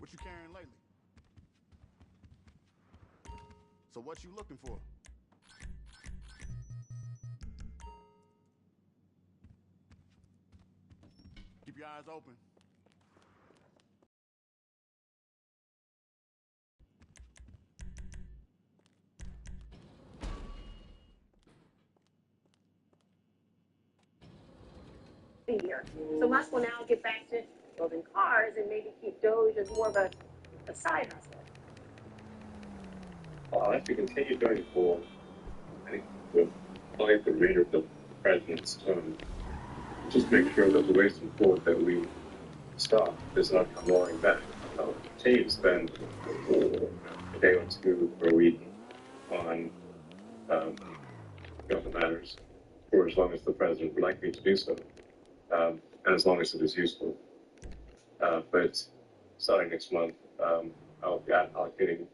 What you carrying lately? So what you looking for? Keep your eyes open. Year. So Musk will now get back to building cars and maybe keep Doge as more of a side hustle. Well, as we continue going forward, I think we'll apply the remainder of the president's term. Just make sure that the waste and fraud that we stop does not come roaring back. I'll continue to spend a day or two per week on government matters for as long as the president would like me to do so, and as long as it is useful. But starting next month, I'll be allocating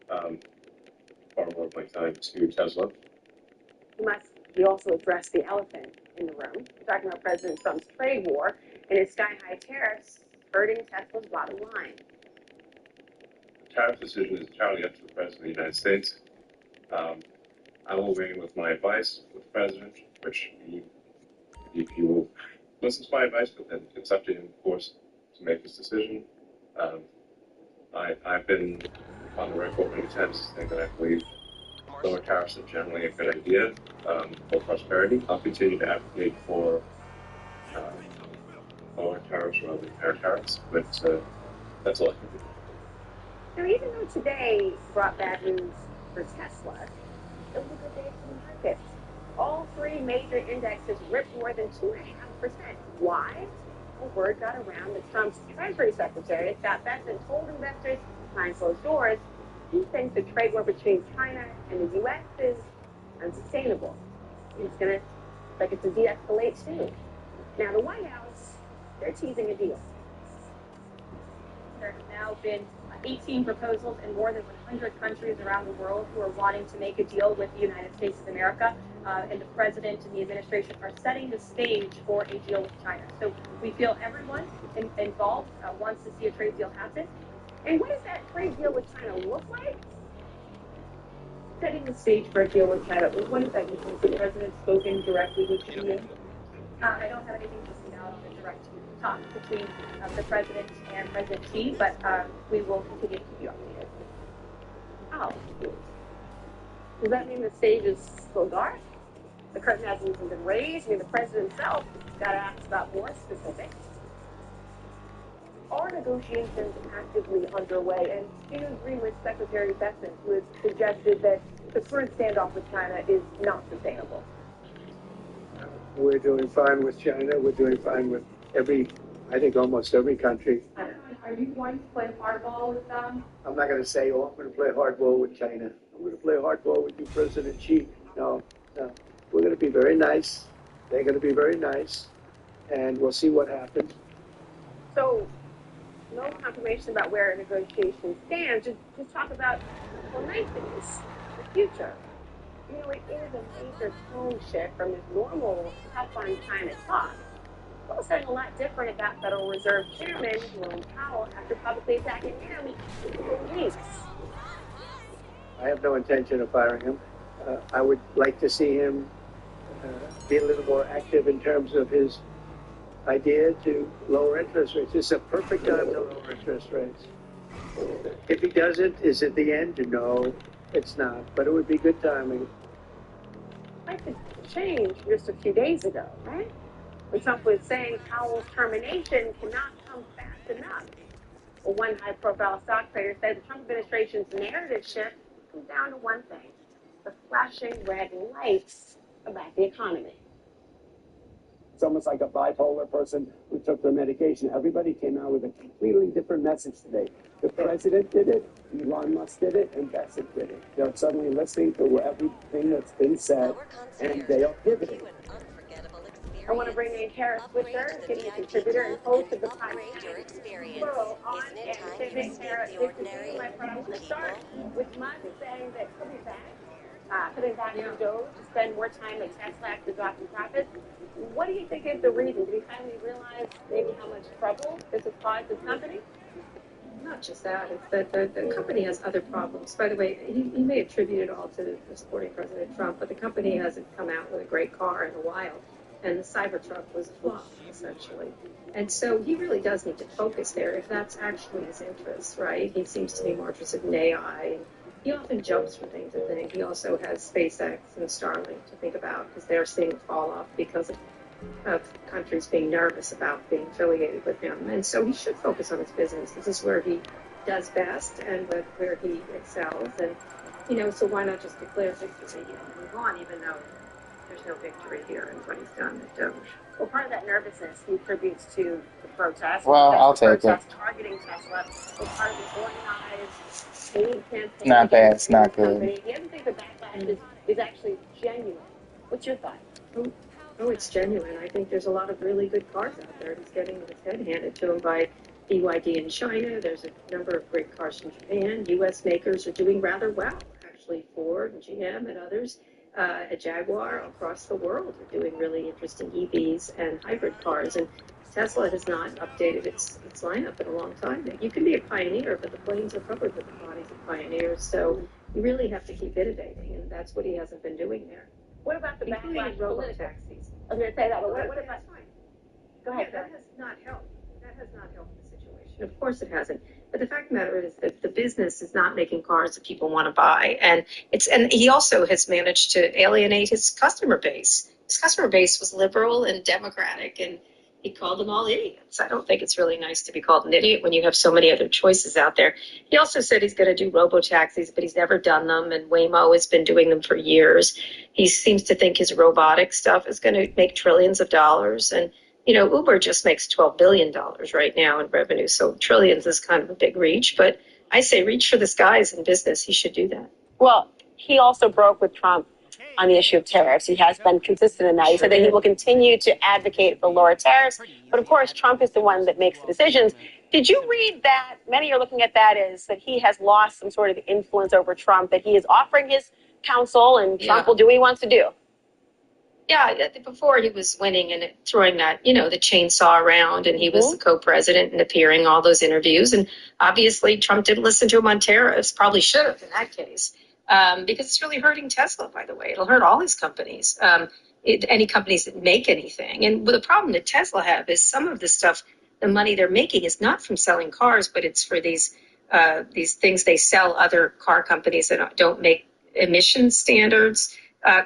far more of my time to Tesla. He also addressed the elephant in the room, talking about President Trump's trade war and his sky-high tariffs hurting Tesla's bottom line. The tariff decision is entirely up to the President of the United States. I will weigh in with my advice with the President, which if you will listen to my advice, but then it's up to him, of course, to make his decision. I've been on the record many times saying that I believe lower tariffs are generally a good idea for prosperity. I'll continue to advocate for lower tariffs rather than higher tariffs, but that's all I can do. Now, even though today brought bad news for Tesla, it was a good day for the markets. All three major indexes ripped more than 2.5%. Why? Well, word got around that Trump's Treasury Secretary, Scott Bessent, told investors behind closed doors he thinks the trade war between China and the U.S. is unsustainable. It's to de-escalate too. Now, the White House, they're teasing a deal. There have now been 18 proposals in more than 100 countries around the world who are wanting to make a deal with the United States of America. And the president and the administration are setting the stage for a deal with China. So we feel everyone involved wants to see a trade deal happen. And what does that trade deal with China look like? Setting the stage for a deal with China. What does that mean? Has the president spoken directly with Xi? I don't have anything to say now on the direct talk between the president and President Xi, but we will continue to keep you updated. Oh. Does that mean the stage is still dark? The curtain hasn't even been raised? I mean, the president himself got asked about more specifics. Are negotiations actively underway? And do you agree with Secretary Bessent, who has suggested that the current standoff with China is not sustainable? We're doing fine with China. We're doing fine with almost every country. Are you going to play hardball with them? I'm not going to say, I'm going to play hardball with China. I'm going to play hardball with you, President Xi. No. We're going to be very nice. They're going to be very nice. And we'll see what happens. So, no confirmation about where negotiations stand. Just talk about the niceties, the future. You know, it is a major tone shift from this normal tough-on-China talk. It's also a lot different about Federal Reserve Chairman Jerome Powell after publicly attacking him for weeks. I have no intention of firing him. I would like to see him be a little more active in terms of his idea to lower interest rates. This is a perfect time to lower interest rates. If he doesn't, is it the end? No, it's not. But it would be good timing. Life had changed just a few days ago, right? When Trump was saying Powell's termination cannot come fast enough. Well, one high-profile stock trader said the Trump administration's narrative shift comes down to one thing: the flashing red lights about the economy. It's almost like a bipolar person who took their medication. Everybody came out with a completely different message today. The president did it, Elon Musk did it, and Bessent did it. They're suddenly listening to everything that's been said, and they are pivoting. I want to bring in Kara Swisher, senior contributor and host of the podcast Plural on and Civic. Kara, this is my friend. I'm going to start with Musk saying that he'll be back, putting back in Doge to spend more time at Tesla after dropping profits. What do you think is the reason? Did he finally realize maybe how much trouble this has caused his company? not just that. It's that the company has other problems. By the way, he may attribute it all to supporting President Trump, but the company hasn't come out with a great car in a while. And the Cybertruck was a flop, essentially. And so he really does need to focus there if that's actually his interest, right? He seems to be more interested in AI. And he often jumps from thing to thing. He also has SpaceX and Starlink to think about because they're seeing a fall off because of countries being nervous about being affiliated with him. And so he should focus on his business. This is where he does best and where he excels. And, so why not just declare victory and move on, even though there's no victory here in what he's done at Doge. Well, part of that nervousness he attributes to the protests. Well, I'll take it. Targeting Tesla was part of an organized paid campaign. Not bad. It's not good. Do you ever think the backlash is actually genuine? What's your thought? Oh, it's genuine. I think there's a lot of really good cars out there. He's getting his head handed to him by BYD in China. There's a number of great cars from Japan. U.S. makers are doing rather well, actually. Ford and GM and others. Jaguar across the world are doing really interesting EVs and hybrid cars. And Tesla has not updated its lineup in a long time. You can be a pioneer, but the planes are covered with the bodies of pioneers. So you really have to keep innovating, and that's what he hasn't been doing there. What about the backlash robo-taxis? I was going to say that, but what about... Go ahead. Yeah, that has not helped. That has not helped the situation. Of course it hasn't. But the fact of the matter is that the business is not making cars that people want to buy. And he also has managed to alienate his customer base. His customer base was liberal and democratic, and he called them all idiots. I don't think it's really nice to be called an idiot when you have so many other choices out there. He also said he's going to do robo-taxis, but he's never done them, and Waymo has been doing them for years. He seems to think his robotic stuff is going to make trillions of dollars, and Uber just makes $12 billion right now in revenue, so trillions is kind of a big reach. But I say reach for the skies in business. He should do that. Well, he also broke with Trump on the issue of tariffs. He has been consistent in that. He said that he will continue to advocate for lower tariffs. But, of course, Trump is the one that makes the decisions. Did you read that? Many are looking at that as that he has lost some sort of influence over Trump, that he is offering his counsel and Trump will do what he wants to do. Yeah, before he was winning and throwing that, the chainsaw around, and he was the co-president and appearing all those interviews. And obviously Trump didn't listen to him on tariffs, probably should have in that case, because it's really hurting Tesla, by the way. It'll hurt all his companies, any companies that make anything. And the problem that Tesla have is some of the stuff, the money they're making is not from selling cars, but it's for these things they sell other car companies that don't make emission standards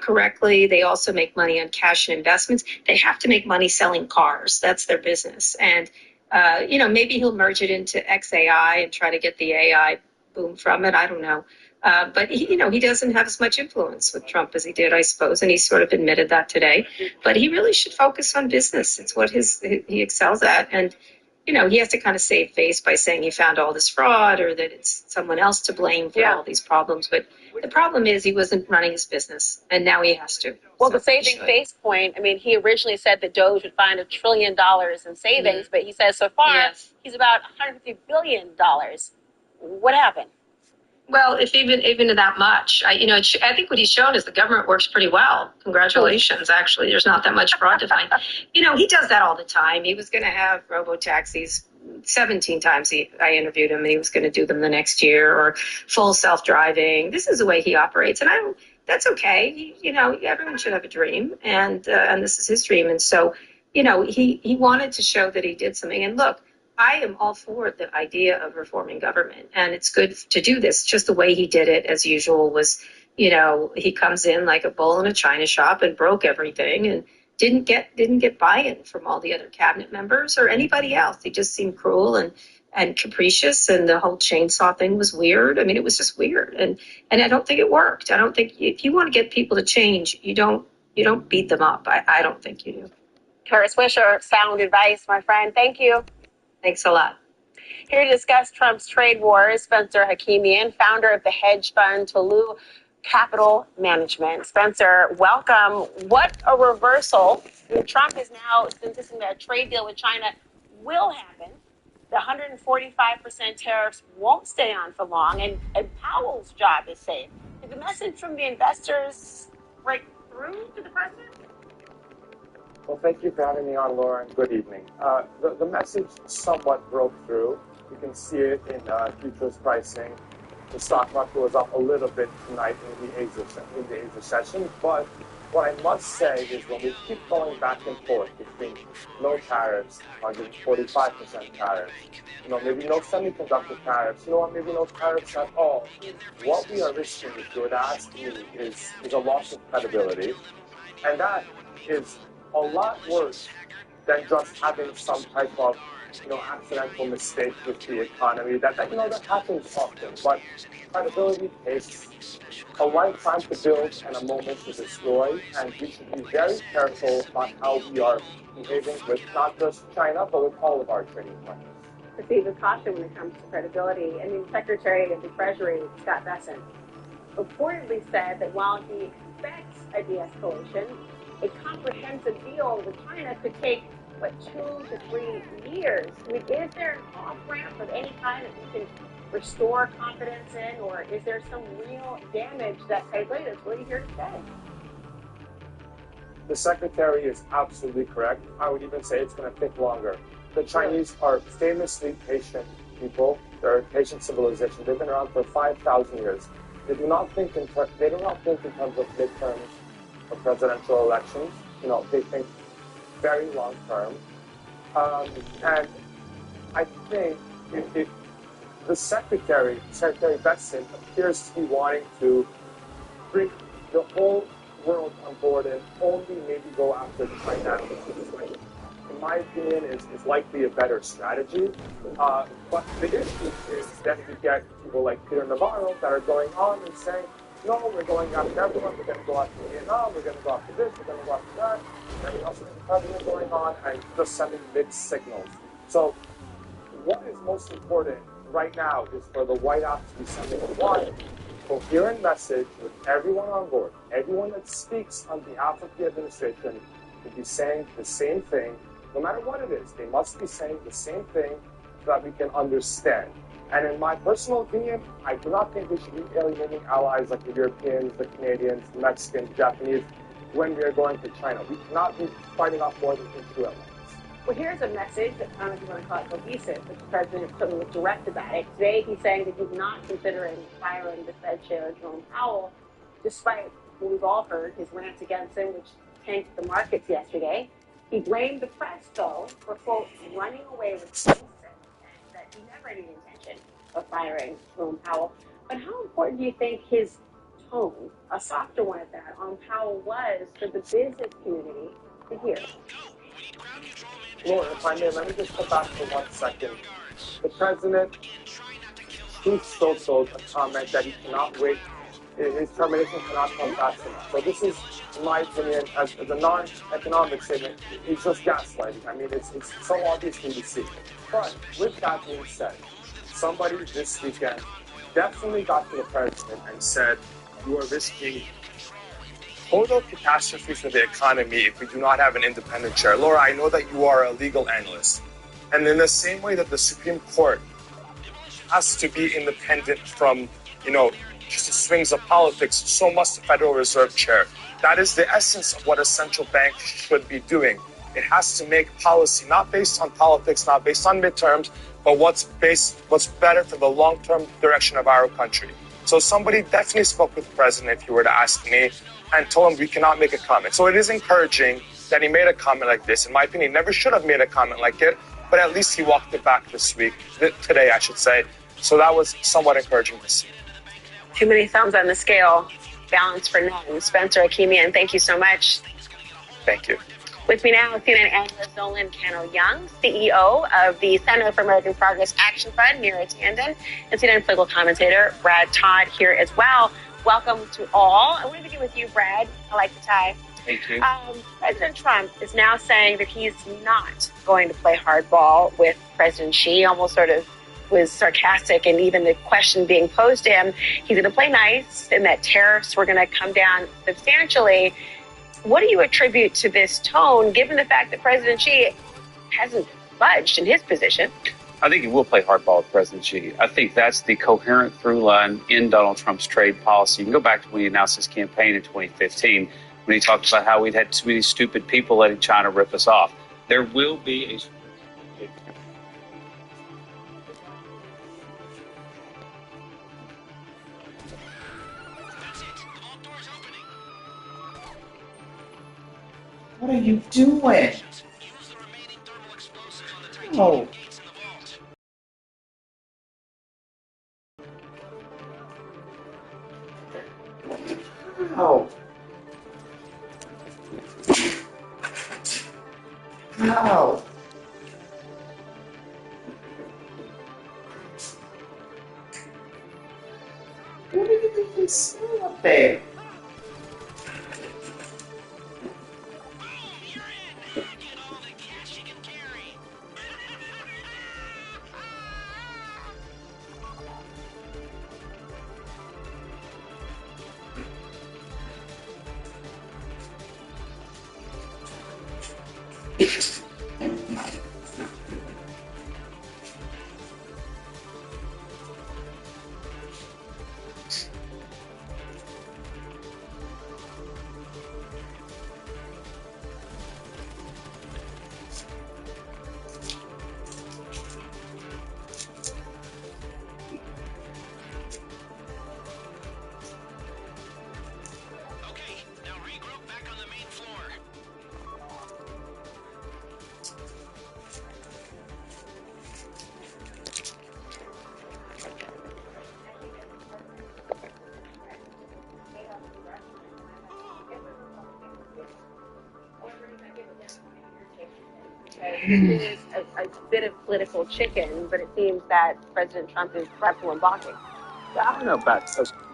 correctly. They also make money on cash and investments. They have to make money selling cars. That's their business. And, maybe he'll merge it into XAI and try to get the AI boom from it. I don't know. But, he doesn't have as much influence with Trump as he did, I suppose. And he sort of admitted that today. But he really should focus on business. It's what he excels at. And, he has to kind of save face by saying he found all this fraud or that it's someone else to blame for all these problems. But the problem is he wasn't running his business, and now he has to. Well, the saving face point, he originally said that Doge would find $1 trillion in savings, but he says so far he's about $150 billion. What happened? Well, if even that much, I think what he's shown is the government works pretty well. Congratulations, actually. There's not that much fraud to find. He does that all the time. He was going to have robo-taxis 17 times I interviewed him, and he was going to do them the next year, or full self-driving. This is the way he operates, and that's okay. Everyone should have a dream, and this is his dream. And so, he wanted to show that he did something. And look, I am all for the idea of reforming government, and it's good to do this. Just the way he did it, as usual, was, he comes in like a bull in a china shop and broke everything, and didn't get buy-in from all the other cabinet members or anybody else. He just seemed cruel and capricious, and the whole chainsaw thing was weird. It was just weird, and I don't think it worked. I don't think if you want to get people to change, you don't beat them up. I don't think you do. Kara Swisher, sound advice, my friend. Thank you. Thanks a lot. Here to discuss Trump's trade wars, Spencer Hakimian, founder of the hedge fund Tolu Capital Management. Spencer, welcome. What a reversal. Trump is now insisting that a trade deal with China will happen. The 145% tariffs won't stay on for long, and Powell's job is safe. Did the message from the investors break through to the president? Well, thank you for having me on, Laura, and good evening. The message somewhat broke through. You can see it in futures pricing. The stock market was up a little bit tonight in the Asia session, but what I must say is when we keep going back and forth between no tariffs, 145% tariffs, maybe no semiconductor tariffs, maybe no tariffs at all, what we are risking, if you were to ask me, is a loss of credibility, and that is a lot worse than just having some type of accidental mistake with the economy. That happens often, but credibility takes a lifetime to build and a moment to destroy, and we should be very careful about how we are behaving with not just China, but with all of our trading partners. Proceed with caution when it comes to credibility. Secretary of the Treasury, Scott Bessent, reportedly said that while he expects a de-escalation, a comprehensive deal with China could take 2 to 3 years. Is there an off-ramp of any kind that we can restore confidence in, or is there some real damage that credibility that's really here to stay? The Secretary is absolutely correct. I would even say it's going to take longer. The Chinese are famously patient people. They're a patient civilization. They've been around for 5,000 years. They do not think in terms of midterms or presidential elections. They think very long term. And I think if the Secretary Bessent, appears to be wanting to bring the whole world on board and only maybe go after China, which is, in my opinion, is likely a better strategy. But the issue is that we get people like Peter Navarro that are going on and saying, no, we're going after everyone, we're going to go after Vietnam, we're going to go after this, we're going to go after that. And we also have the president going on and just sending mixed signals. So what is most important right now is for the White House to be sending one coherent message with everyone on board, everyone that speaks on behalf of the administration to be saying the same thing, no matter what it is. They must be saying the same thing so that we can understand. And in my personal opinion, I do not think we should be alienating allies like the Europeans, the Canadians, the Mexicans, the Japanese when we are going to China. We cannot be fighting off more than two at once. Well, here's a message that I don't know if you want to call it cohesive, but the president certainly was direct about it. Today, he's saying that he's not considering firing the Fed chair, Jerome Powell, despite what we've all heard, his rants against him, which tanked the markets yesterday. He blamed the press, though, for, quote, running away with things and that he never had any intention of firing Jerome Powell. But how important do you think his tone, a softer one at that, on Powell was for the business community to hear? Laura, if I may, let me just go back for 1 second. The president, he still sold a comment that he cannot wait. His termination cannot come fast enough. So this is, in my opinion, as a non-economic statement, it's just gaslighting. I mean, it's so obvious to see. But with that being said, somebody this weekend definitely got to the president and said, you are risking total catastrophe for the economy if we do not have an independent chair. Laura, I know that you are a legal analyst. And in the same way that the Supreme Court has to be independent from, just the swings of politics, so must the Federal Reserve Chair. That is the essence of what a central bank should be doing. It has to make policy not based on politics, not based on midterms, but what's better for the long-term direction of our country. So somebody definitely spoke with the president, if you were to ask me, and told him we cannot make a comment. So it is encouraging that he made a comment like this. In my opinion, he never should have made a comment like it, but at least he walked it back today, I should say. So that was somewhat encouraging to see. Too many thumbs on the scale. Balance for none. Spencer Akimian, thank you so much. Thank you. With me now, CNN analyst Nolan Cano-Young, CEO of the Center for American Progress Action Fund, Mira Tandon, and CNN political commentator Brad Todd here as well. Welcome to all. I want to begin with you, Brad. I like the tie. Thank you. President Trump is now saying that he's not going to play hardball with President Xi, almost sort of was sarcastic, and even the question being posed to him, he's going to play nice and that tariffs were going to come down substantially. What do you attribute to this tone, given the fact that President Xi hasn't budged in his position? I think he will play hardball with President Xi. I think that's the coherent through line in Donald Trump's trade policy. You can go back to when he announced his campaign in 2015, when he talked about how we'd had too many stupid people letting China rip us off. There will be a... What are you doing? Oh. Oh. No. What are you even saying up there? It is a bit of political chicken, but it seems that President Trump is fretful and balking. I don't know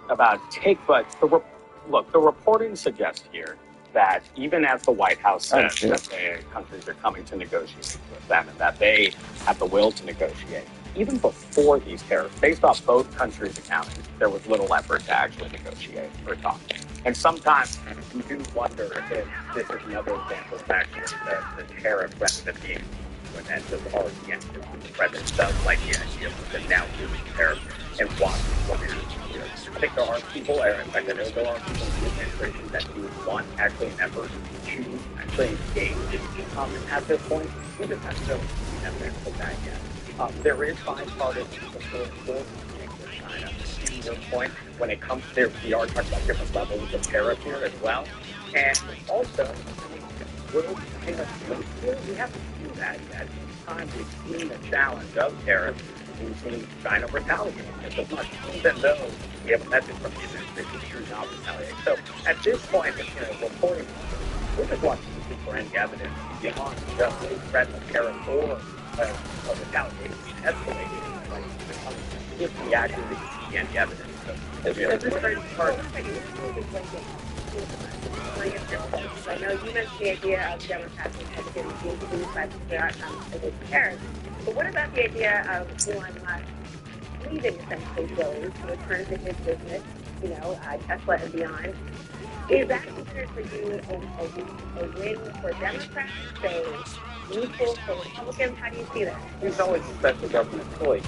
about take, but the reporting suggests here that even as the White House says that the countries are coming to negotiate with them and that they have the will to negotiate, even before these tariffs, based off both countries' accounting, there was little effort to actually negotiate or talk. And sometimes you do wonder if this is another example of actually the tariff recipe when that just already gets to the president does like the idea of the now doing tariff and watching what happens here. I think there are people, in fact, I know there are people in the administration that do want actually an effort to actually engage at this point. We just have to see evidence of that yet. There is bipartisan support for China. To your point, when it comes to, we are talking about different levels of tariff here as well. And also, we have to do that. At each time we've seen a challenge of tariffs, we've seen China retaliate just as much, even though we have a message from the administration to not retaliate. So at this point, reporting, we're just watching for any evidence beyond just a threat of tariff or of retaliation escalating. Like, if we actually see any evidence. So it's very hard. I know you mentioned the idea of Democrats and Republicans being criticized for their outcomes against tariffs, but what about the idea of Elon Musk leaving essentially Philly to return to his business, Tesla and beyond? Is that considered for you a win for Democrats, neutral for Republicans? How do you see that? He's always a special government employee.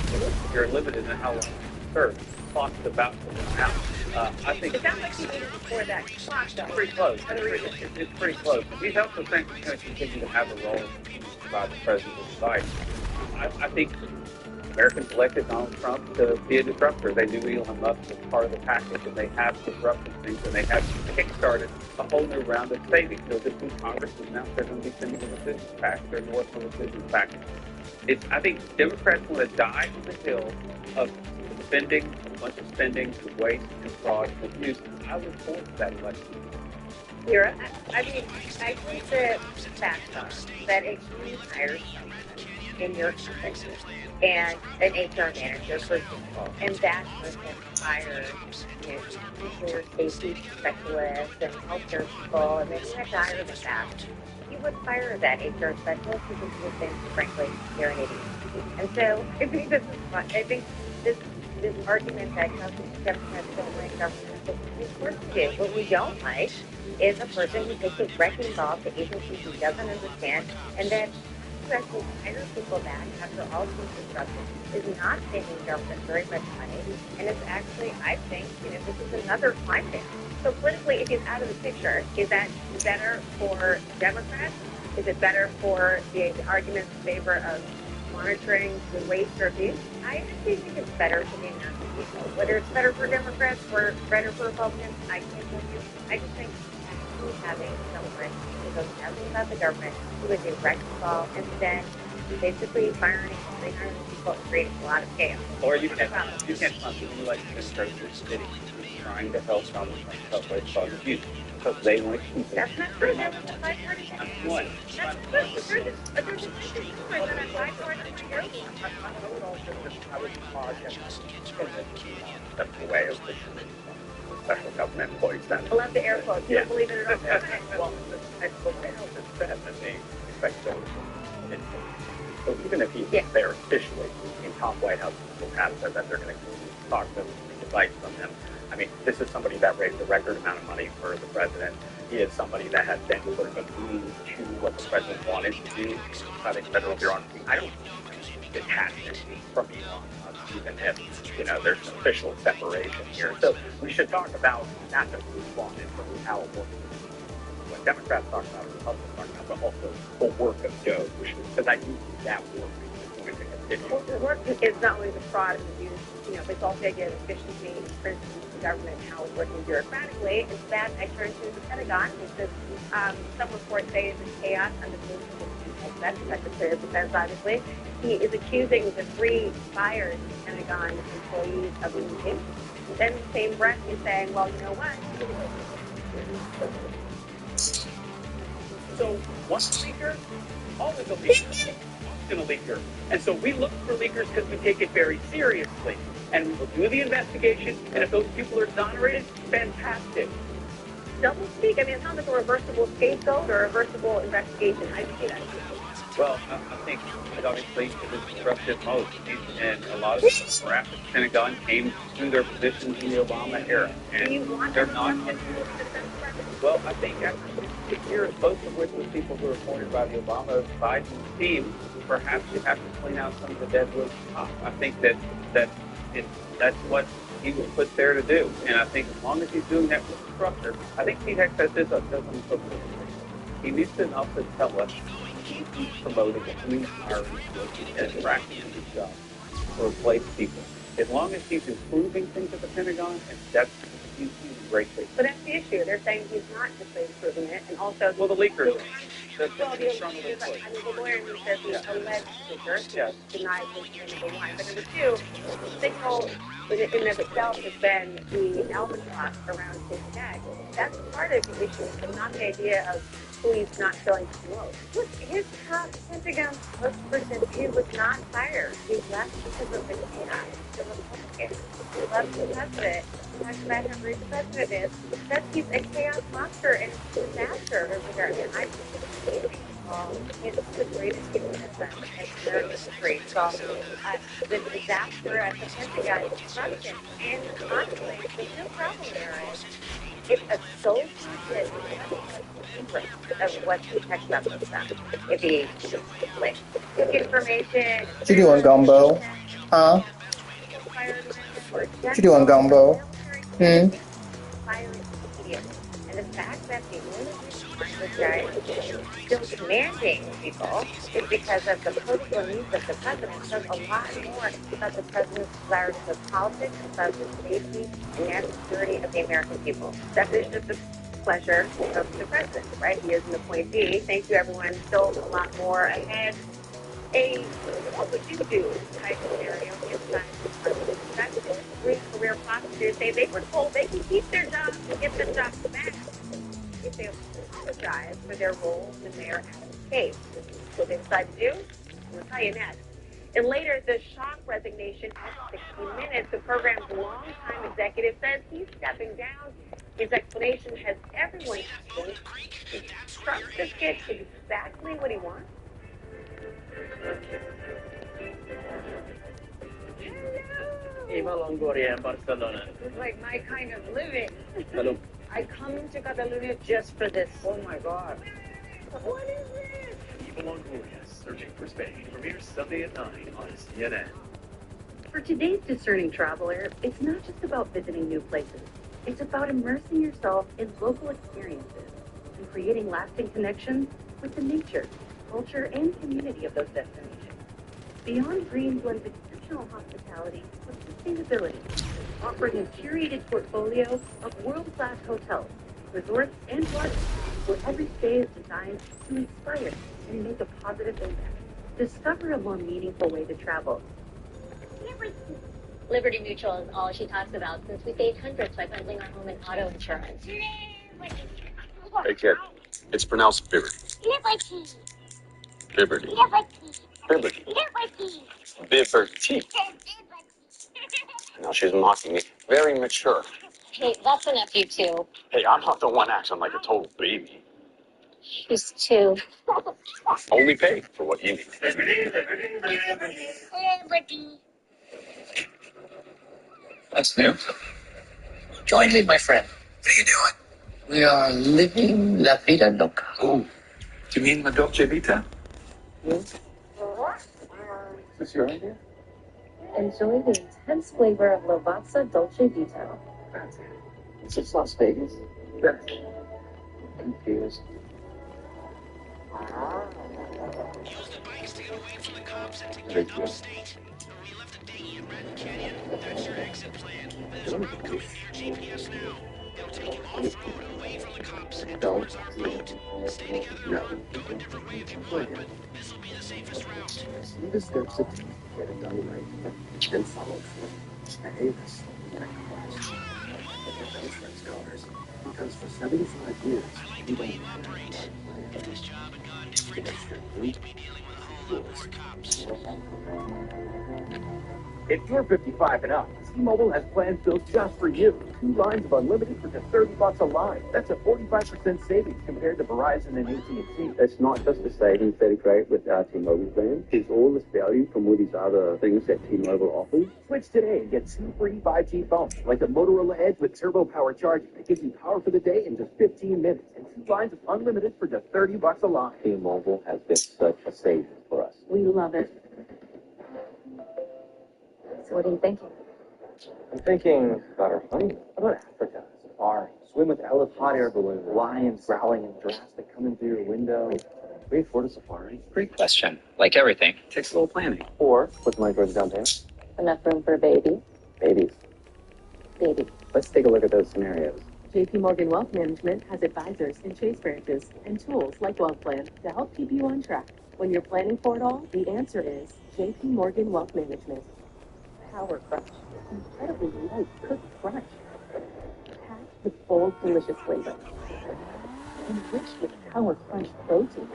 You're limited in how long you serve. Talks about now. I think it sounds like he waited before that clock, though. Pretty close. It's pretty close. He's also saying he's going to continue to have a role about the president's advice. I think Americans elected Donald Trump to be a disruptor. They knew Elon Musk was part of the package, and they have disrupted things, and they have kickstarted a whole new round of savings. So this new Congress is now they're going to be sending a resistance package. They're north of a resistance package. I think Democrats want to die on the hill of spending, a bunch of spending, waste, and fraud, and abuse. I was for that election. Vera, I think the facts are that if you hire someone in your company and an HR manager, for example, and that person hires consumer safety specialists and healthcare people, and then you had to hire them back, you would fire that HR specialist because you would think, frankly, they're an idiot. And so I think this argument that Democrats don't like government, of course we do. What we don't like is a person who takes a wrecking ball to agencies he doesn't understand, and then who actually hires people back after all these disruptions, is not saving government very much money, and it's actually, I think, this is another climb down. So politically, if he's out of the picture, is that better for Democrats? Is it better for the arguments in favor of monitoring the waste or abuse? I actually think it's better for the American people. Whether it's better for Democrats or better for Republicans, I can't tell you. I just think having someone who knows nothing about the government, who is a wrecking ball, and then basically firing 300 people and creating a lot of chaos. Or you can't possibly like Minister of the City trying to help Donald Trump subway cause abuse because they want to keep it. That's not true. There was a bipartisan. What? There's a bipartisan that a bipartisan group. I would apologize. That's the way of the special government employees then. I love the air quotes. You don't believe it at all. Well, the White House has said that they expect those. So even if he's there officially, in top White House people have said that they're going to talk to them, take advice from them. I mean, this is somebody that raised a record amount of money for the president. He is somebody that has been sort of immune to what the president wanted to do by the federal bureaucracy. I don't detach it from Elon Musk, even if, there's an official separation here. So we should talk about not just who's wanted, but how it works. What Democrats talk about, Republicans talk about, but also the work of Doge, because I do think that work is going to continue. Well, the work is not only the fraud and abuse, but it's also the idea of efficiency, for instance, the government, how it's working bureaucratically. And that I turn to the Pentagon, which is some reports say is chaos under the That's Secretary of Defense, obviously. He is accusing the 3 fired Pentagon employees of leaking. Then in the same breath, he's saying, well, you know what? So one leaker, always a leaker, often a leaker. And so we look for leakers because we take it very seriously. And we will do the investigation, and if those people are exonerated, fantastic. Double speak? I mean, it's not like a reversible scapegoat or a reversible investigation. I see that. Well, I think that obviously it was disruptive most. And a lot of people were after the Pentagon came to their positions in the Obama era. And do you want they're them not. to Well, I think after 6 years, most of which was people who were appointed by the Obama Biden team, perhaps you have to clean out some of the dead wood. I think that's what he was put there to do. And I think as long as he's doing that with the structure, I think Steve Heck says this on social media. He needs to also tell us he's promoting a clean hiring and practicing his job to replace people. As long as he's improving things at the Pentagon, and that's he's a great thing. But that's the issue. They're saying he's not just improving it, and also well, the leakers. The lawyer who says he's alleged leaker denies his number 1. But number 2, the signal in and of itself has been the albatross around his neck. That's part of the issue, but not the idea of who he's not showing to promote. Look, his top Pentagon spokesperson, he was not fired. He left because of the chaos. The Republicans left the president. Talks about how great the president is. That he's a chaos monster and a disaster over there. And I think it's the greatest human event in American history. So the disaster at the Pentagon, destruction, and honestly, the real problem there is it's a so constant of what he texts about this stuff. If he like information. What you doing, Gumbo? Huh? What you doing, Gumbo? And the fact that the this guy is still commanding people is because of the political needs of the president. Says a lot more about the president's desire to politics, about the safety and national security of the American people. That is just the pleasure of the president, right? He is an appointee. Thank you, everyone. Still a lot more ahead. What would you do type scenario inside the president? That's what 3 career prosecutors say they were told they can keep their jobs and get their jobs back if they apologize for their roles in their case. What they decide to do, we'll tell you next. And later, the shock resignation at 60 Minutes, the program's longtime executive says he's stepping down. His explanation has everyone asking, is Trump just get exactly what he wants? Eva Longoria in Barcelona. It's like my kind of living. Hello. I come to Catalonia just for this. Oh my God. What is this? Eva Longoria, Searching for Spain, premieres Sunday at 9 on CNN. For today's discerning traveler, it's not just about visiting new places. It's about immersing yourself in local experiences and creating lasting connections with the nature, culture, and community of those destinations. Beyond Green blends exceptional hospitality with sustainability, offering a curated portfolio of world-class hotels, resorts, and lodges where every stay is designed to inspire and make a positive impact. Discover a more meaningful way to travel. Liberty Mutual is all she talks about since we saved hundreds by bundling our home and auto insurance. Hey kid, it's pronounced Liberty. Liberty. Liberty. Liberty. Liberty. Liberty. Now she's mocking me. Very mature. Hey, that's enough, you two. Hey, I'm not the one acting like a total baby. She's two. Only pay for what you need. Liberty. That's new. Join me, my friend. What are you doing? We are living la vida loca. Oh, do you mean la dolce vita? Is this your idea? Enjoy the intense flavor of Lavazza Dolce Vita. Is this Las Vegas? Yes. Confused. Use the bikes to get away from the cops and to get upstate. We left the dinghy in Red Canyon. That's your exit plan. There's a route coming to your GPS now. It'll take you off-road, away from the cops, and towards our boat. Stay together. Go a different way if you want, but this will be the safest route. See the steps it takes to get it done right and follow through. Behave as like a boss. Look at those friends' cars. Because for 75 years, I like the way you operate. If this job had gone different, we'd be dealing with a whole lot more cops. If you're 55 and up, T-Mobile has plans built just for you. 2 lines of unlimited for just $30 a line. That's a 45% savings compared to Verizon and AT&T. It's not just the savings that are great with our T-Mobile plan. It's all this value from all these other things that T-Mobile offers. Switch today and get 2 free 5G phones, like the Motorola Edge with turbo power charging that gives you power for the day in just 15 minutes, and 2 lines of unlimited for just $30 a line. T-Mobile has been such a savings for us. We love it. So what are you thinking? I'm thinking about our honeymoon. About Africa, safari, swim with hot air balloons, lions growling and giraffes that come in through your window. Can we afford a safari? Great question. Like everything, takes a little planning. Or what's money towards down payment? Enough room for a baby? Babies. Baby. Let's take a look at those scenarios. JP Morgan Wealth Management has advisors in Chase branches and tools like Wealth Plan to help keep you on track. When you're planning for it all, the answer is JP Morgan Wealth Management. Power Crunch. Incredibly light cooked crunch. Packed with bold, delicious flavor. Enriched with Power Crunch protein.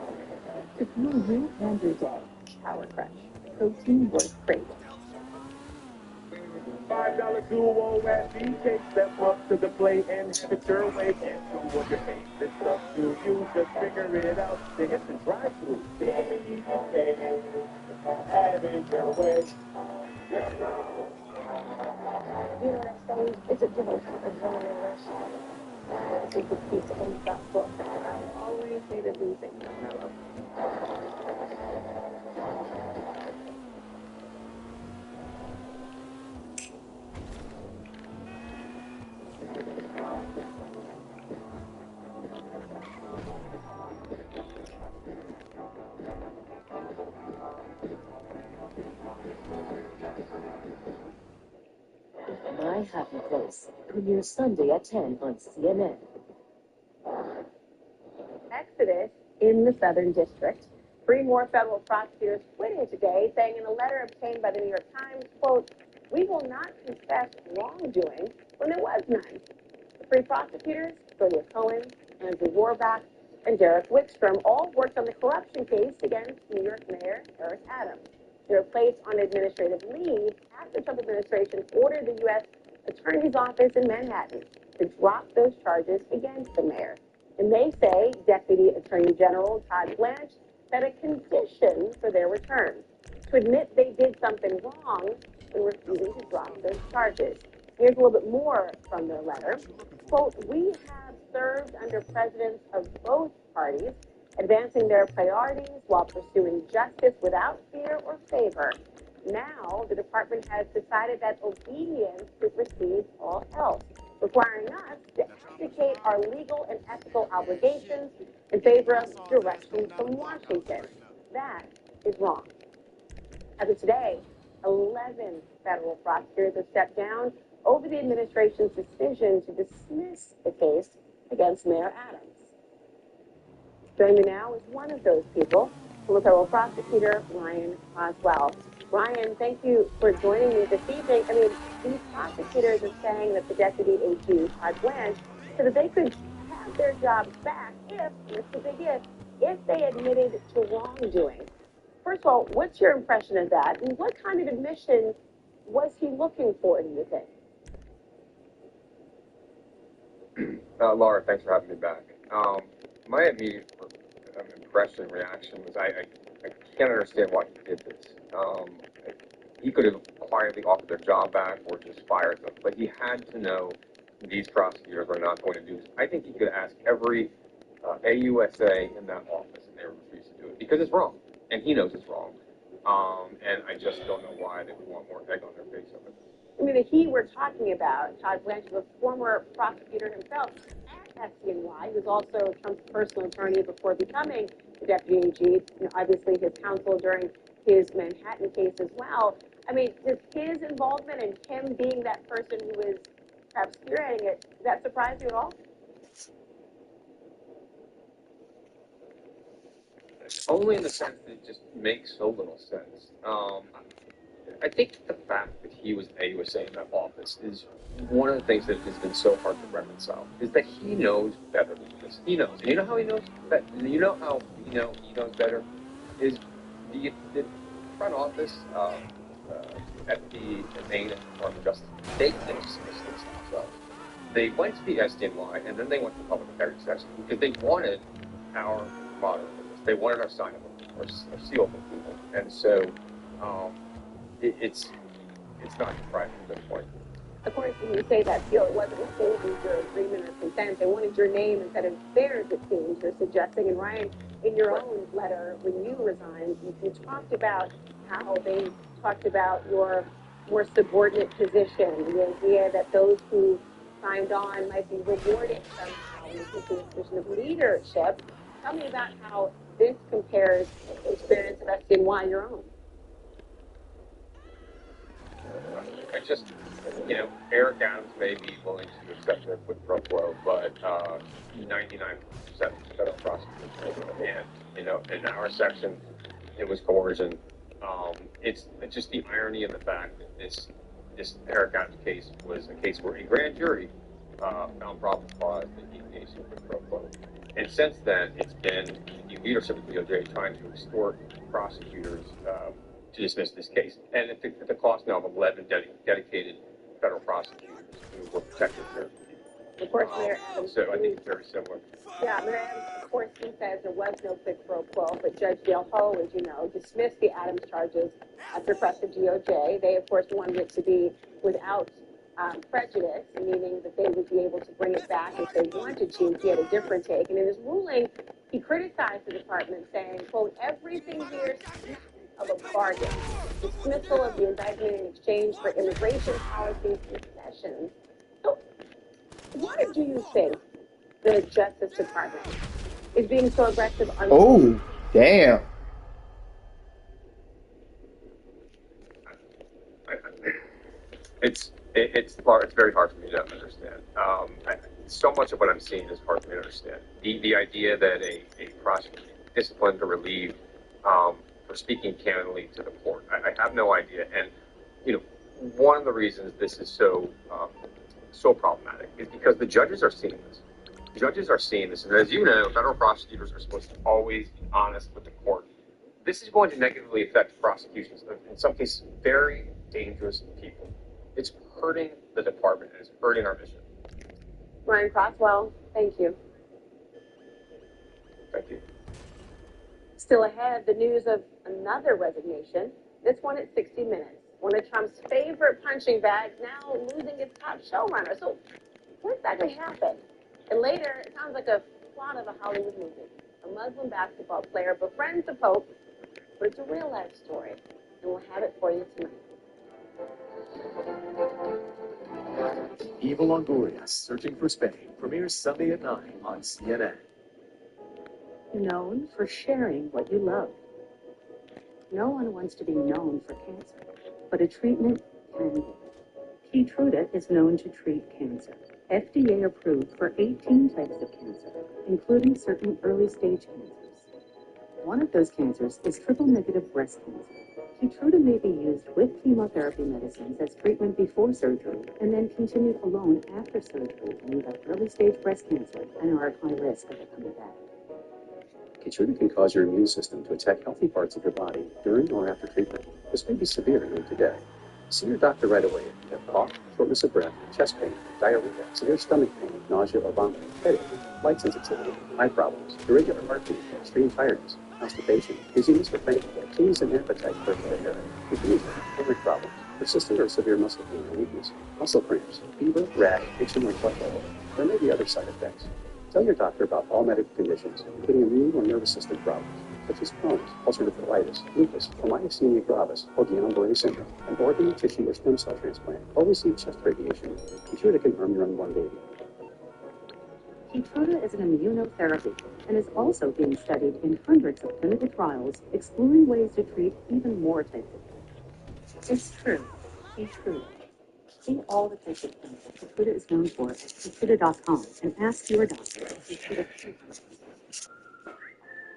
To fuel you and your day. Power Crunch. Protein worth craving. $5 duo and DJ step up to the plate and have it your way. Can't do what your face is up to you. Just figure it out. They hit the drive-thru. Have it your way. You know what I'm saying? It's a different kind of loneliness. It's a good piece of that book. I always hated losing. My Happy Place premieres Sunday at 10 on CNN. Exodus in the Southern District. 3 more federal prosecutors quitting today, saying in a letter obtained by the New York Times, quote, "We will not confess wrongdoing when there was none." The 3 prosecutors, Julia Cohen, Andrew Warbach, and Derek Wickstrom, all worked on the corruption case against New York Mayor Eric Adams. They were placed on administrative leave after the Trump administration ordered the U.S. Attorney's Office in Manhattan to drop those charges against the mayor. And they say Deputy Attorney General Todd Blanche set a condition for their return, to admit they did something wrong when refusing to drop those charges. Here's a little bit more from their letter. Quote, "We have served under presidents of both parties, advancing their priorities while pursuing justice without fear or favor. Now, the department has decided that obedience supersedes all else, requiring us to abdicate our legal and ethical obligations in favor of direction from Washington. That is wrong." As of today, 11 federal prosecutors have stepped down over the administration's decision to dismiss the case against Mayor Adams. Joining me now is one of those people, former federal prosecutor Ryan Croswell. Ryan, thank you for joining me this evening. I mean, these prosecutors are saying that the Deputy AG, Todd Blanche, said that they could have their jobs back if, and it's a big if they admitted to wrongdoing. First of all, what's your impression of that? And what kind of admission was he looking for, do you think? Laura, thanks for having me back. My immediate impression, reaction was I can't understand why he did this. He could have quietly offered their job back or just fired them, but he had to know these prosecutors were not going to do this. I think he could ask every AUSA in that office, and they refused to do it because it's wrong, and he knows it's wrong. And I just don't know why they would want more egg on their face over this. I mean, the he we're talking about, Todd Blanche, was a former prosecutor himself at FDNY. He was also Trump's personal attorney before becoming the deputy AG. You know, obviously, his counsel during his Manhattan case as well. I mean, does his involvement and him being that person who is perhaps spearheading it, does that surprise you at all? Only in the sense that it just makes so little sense. I think the fact that he was AUSA in that office is one of the things that has been so hard to reconcile. Is that he knows better than this. He knows. And you know how he knows that? You know how we know he knows better? Is the front office at the Maine Department of Justice, they dismissed this themselves. They went to the SDNY and then they went to the public affairs section because they wanted our modern witness. They wanted our signable or sealable people. And so it's not surprising at this point. Of course, when you say that, it wasn't withholding your agreement or consent. They wanted your name instead of theirs, it seems. You're suggesting, and Ryan, in your own letter, when you resigned, you talked about how they talked about your more subordinate position, the idea that those who signed on might be rewarded somehow in the position of leadership. Tell me about how this compares to the experience of FDNY and your own. I just, Eric Adams may be willing to accept a quid pro quo, but 99% of federal prosecutors and, in our section, it was coercion. It's just the irony of the fact that this Eric Adams case was a case where a grand jury found probable cause that he engaged in quid pro quo. And since then, it's been the leadership of the DOJ trying to extort prosecutors to dismiss this case. And at the cost now of 11 dedicated federal prosecutors who were protected here. Of course, Mayor Adams. So I think it's very similar. Yeah, Mayor Adams, of course, he says there was no quid pro quo, but Judge Dale Ho, as you know, dismissed the Adams charges at the request of DOJ. They, of course, wanted it to be without prejudice, meaning that they would be able to bring it back if they wanted to. He had a different take. And in his ruling, he criticized the department, saying, quote, everything here smacks of a bargain. Dismissal of the indictment in exchange for immigration policy concessions. So, why do you think the Justice Department is being so aggressive on... Oh, damn. It's very hard for me to understand. So much of what I'm seeing is hard for me to understand. The idea that a prosecutor is disciplined or relieved for speaking candidly to the court, I have no idea. And one of the reasons this is so problematic is because the judges are seeing this. The judges are seeing this, and as you know, federal prosecutors are supposed to always be honest with the court. This is going to negatively affect prosecutions of, in some cases, very dangerous people. It's hurting the department and it's hurting our mission. Ryan Croswell, thank you. Thank you. Still ahead, the news of another resignation, this one at 60 Minutes. One of Trump's favorite punching bags now losing its top showrunner. So what exactly happened? And later, it sounds like a plot of a Hollywood movie. A Muslim basketball player befriends the Pope, but it's a real-life story, and we'll have it for you tonight. Eva Longoria, Searching for Spain, premieres Sunday at 9 on CNN. Known for sharing what you love. No one wants to be known for cancer, but a treatment can be. Keytruda is known to treat cancer. FDA approved for 18 types of cancer. including certain early-stage cancers. One of those cancers is triple-negative breast cancer. Keytruda may be used with chemotherapy medicines as treatment before surgery and then continued alone after surgery when you have early-stage breast cancer and are at high risk of becoming bad. Keytruda can cause your immune system to attack healthy parts of your body during or after treatment. This may be severe and need today. See your doctor right away if you have cough, shortness of breath, chest pain, diarrhea, severe stomach pain, nausea or vomiting, headache, light sensitivity, eye problems, irregular heartbeat, extreme tiredness, constipation, dizziness or faint, changes in appetite for hair, confusion, memory problems, persistent or severe muscle pain or weakness, muscle cramps, fever, rash, itching or blood level. There may be other side effects. Tell your doctor about all medical conditions, including immune or nervous system problems, such as Crohn's, ulcerative colitis, lupus, or myasthenia gravis, or Guillain-Barré syndrome, an organ, tissue, or stem cell transplant, or receive chest radiation. Keytruda can harm your unborn baby. Keytruda is an immunotherapy and is also being studied in hundreds of clinical trials exploring ways to treat even more types of cancer. It's true. Keytruda. See all the types of cancer Keytruda is known for at Keytruda.com and ask your doctor if Keytruda treatment.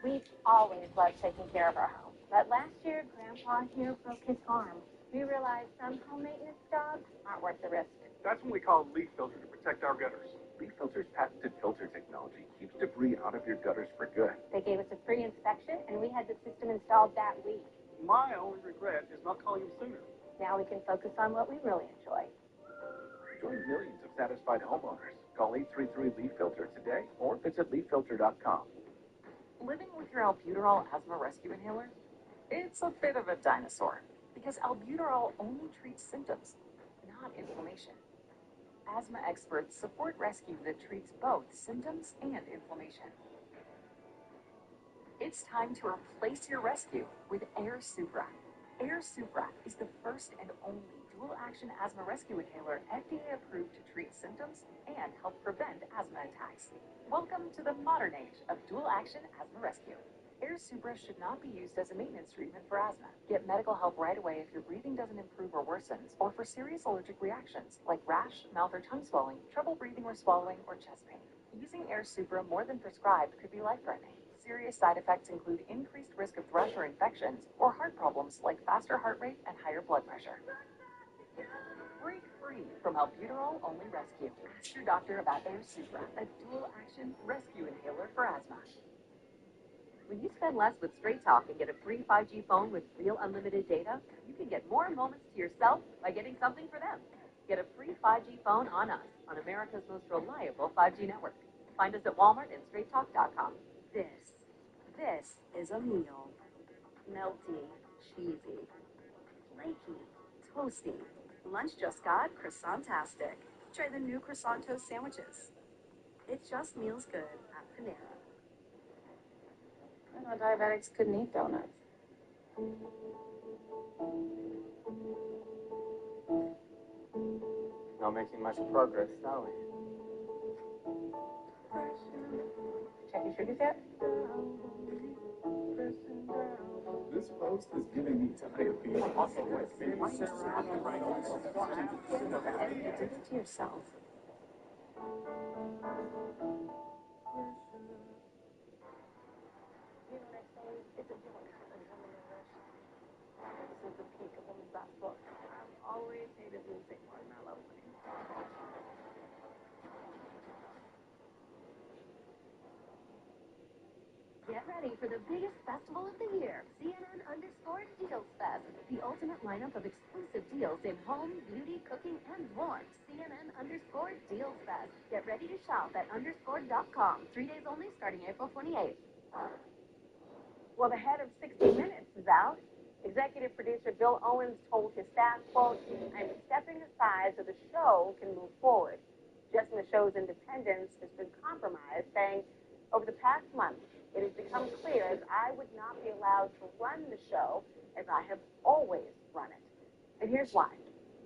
We've always loved taking care of our home. But last year, Grandpa here broke his arm. We realized some home maintenance jobs aren't worth the risk. That's when we call Leaf Filter to protect our gutters. Leaf Filter's patented filter technology keeps debris out of your gutters for good. They gave us a free inspection, and we had the system installed that week. My only regret is not calling you sooner. Now we can focus on what we really enjoy. Join millions of satisfied homeowners. Call 833-LEAF-FILTER today or visit leaffilter.com. Living with your albuterol asthma rescue inhaler? It's a bit of a dinosaur because albuterol only treats symptoms, not inflammation. Asthma experts support rescue that treats both symptoms and inflammation. It's time to replace your rescue with Air Supra. Air Supra is the first and only dual-action asthma rescue inhaler FDA approved to treat symptoms and help prevent asthma attacks. Welcome to the modern age of dual-action asthma rescue. Air Supra should not be used as a maintenance treatment for asthma. Get medical help right away if your breathing doesn't improve or worsens, or for serious allergic reactions like rash, mouth or tongue swelling, trouble breathing or swallowing, or chest pain. Using Air Supra more than prescribed could be life-threatening. Serious side effects include increased risk of thrush or infections, or heart problems like faster heart rate and higher blood pressure. Break free from albuterol-only rescue. Ask your doctor about Air Supra, a dual-action rescue inhaler for asthma. When you spend less with Straight Talk and get a free 5G phone with real unlimited data, you can get more moments to yourself by getting something for them. Get a free 5G phone on us, on America's most reliable 5G network. Find us at Walmart and StraightTalk.com. This is a meal. Melty, cheesy, flaky, toasty. Lunch just got croissant-tastic. Try the new croissant toast sandwiches. It just meals good at Panera. I know diabetics couldn't eat donuts. Not making much progress, are we? Check your sugars yet? This post is giving me diabetes. Give it to yourself. It's a different kind of adrenaline rush. This is the peak of that book. I've always hated losing more than I love winning. Get ready for the biggest festival of the year, CNN_Deals Fest. The ultimate lineup of exclusive deals in home, beauty, cooking, and more. CNN_Deals Fest. Get ready to shop at underscore.com. 3 days only, starting April 28th. Well, the head of 60 Minutes is out. Executive producer Bill Owens told his staff, quote, "I'm stepping aside so the show can move forward." Just the show's independence has been compromised, saying, "Over the past month, it has become clear that I would not be allowed to run the show as I have always run it." And here's why.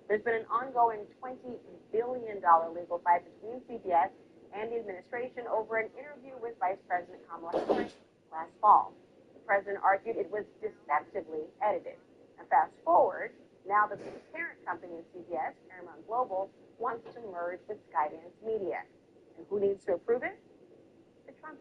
There's been an ongoing $20 billion legal fight between CBS and the administration over an interview with Vice President Kamala Harris last fall. The president argued it was deceptively edited. And fast forward, now that the parent company of CBS, Paramount Global, wants to merge with Skydance Media. And who needs to approve it? The Trump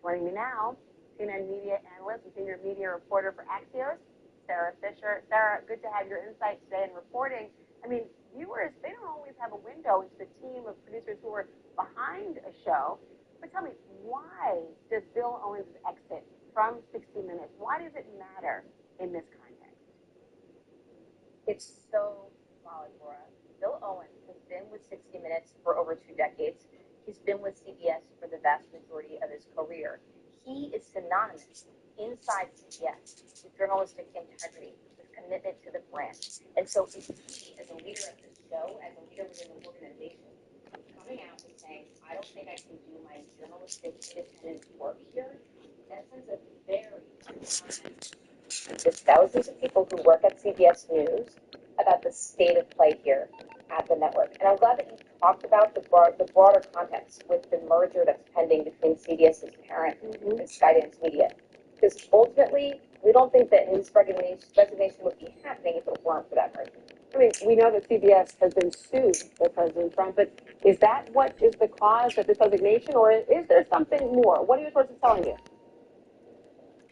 Joining me now, CNN media analyst and senior media reporter for Axios, Sarah Fisher. Sarah, good to have your insight today and reporting. I mean, viewers, they don't always have a window into the team of producers who are behind a show. But tell me, why does Bill Owens' exit from 60 Minutes, why does it matter in this context? It's so solid, Laura. Bill Owens has been with 60 Minutes for over 2 decades. He's been with CBS for the vast majority of his career. He is synonymous inside CBS with journalistic integrity, with commitment to the brand. And so if he, as a leader of the show, as a leader within the organization, coming out and saying, I don't think I can do my journalistic independent work here, that sends a very to thousands of people who work at CBS News about the state of play here at the network. And I'm glad that you talked about the broader context with the merger that's pending between CBS's parent and Skydance Media. Because ultimately, we don't think that his resignation would be happening if it weren't for that merger. I mean, we know that CBS has been sued by President Trump, but is that what is the cause of this resignation, or is there something more? What are your sources telling you?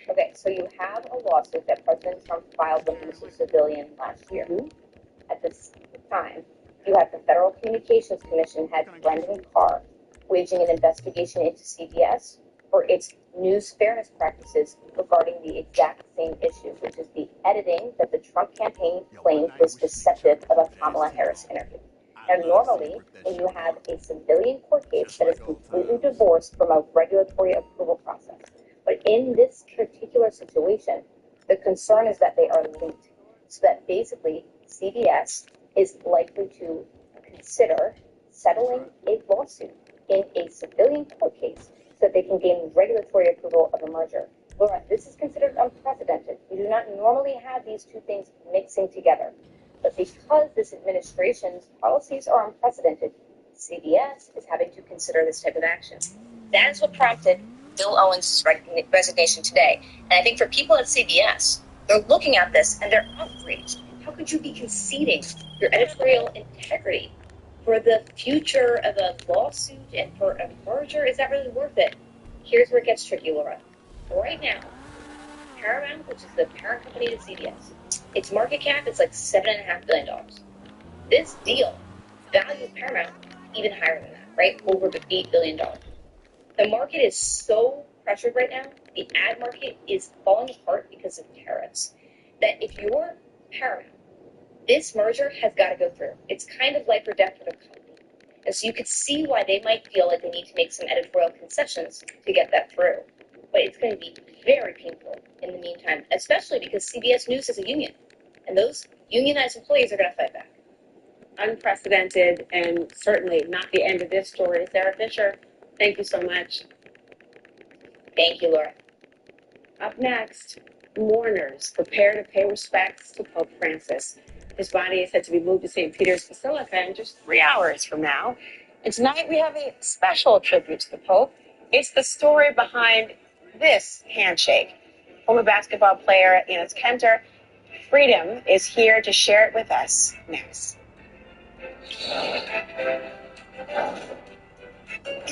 Okay, so you have a lawsuit that President Trump filed when he was a civilian last year. At this time, you had the Federal Communications Commission had Brendan Carr waging an investigation into CBS for its news fairness practices regarding the exact same issue, which is the editing that the Trump campaign claimed was deceptive of a Kamala Harris interview. Now, normally, when you have a civilian court case that is completely divorced from a regulatory approval process, but in this particular situation, the concern is that they are linked. So that basically CBS is likely to consider settling a lawsuit in a civilian court case so that they can gain regulatory approval of a merger. Laura, this is considered unprecedented. You do not normally have these two things mixing together. But because this administration's policies are unprecedented, CBS is having to consider this type of action. That is what prompted Bill Owens' resignation today. And I think for people at CBS, they're looking at this and they're outraged. How could you be conceding your editorial integrity for the future of a lawsuit and for a merger? Is that really worth it? Here's where it gets tricky, Laura. Right now, Paramount, which is the parent company to CBS, its market cap is like $7.5 billion. This deal values Paramount even higher than that, right? Over $8 billion. The market is so pressured right now, the ad market is falling apart because of tariffs, that if you're Paramount, this merger has got to go through. It's kind of life or death for the company. And so you could see why they might feel like they need to make some editorial concessions to get that through. But it's going to be very painful in the meantime, especially because CBS News is a union. And those unionized employees are going to fight back. Unprecedented and certainly not the end of this story. Sarah Fisher, thank you so much. Thank you, Laura. Up next, mourners prepare to pay respects to Pope Francis. His body is said to be moved to St. Peter's Basilica in just 3 hours from now. And tonight we have a special tribute to the Pope. It's the story behind this handshake. Former basketball player Enes Kanter, Freedom, is here to share it with us next.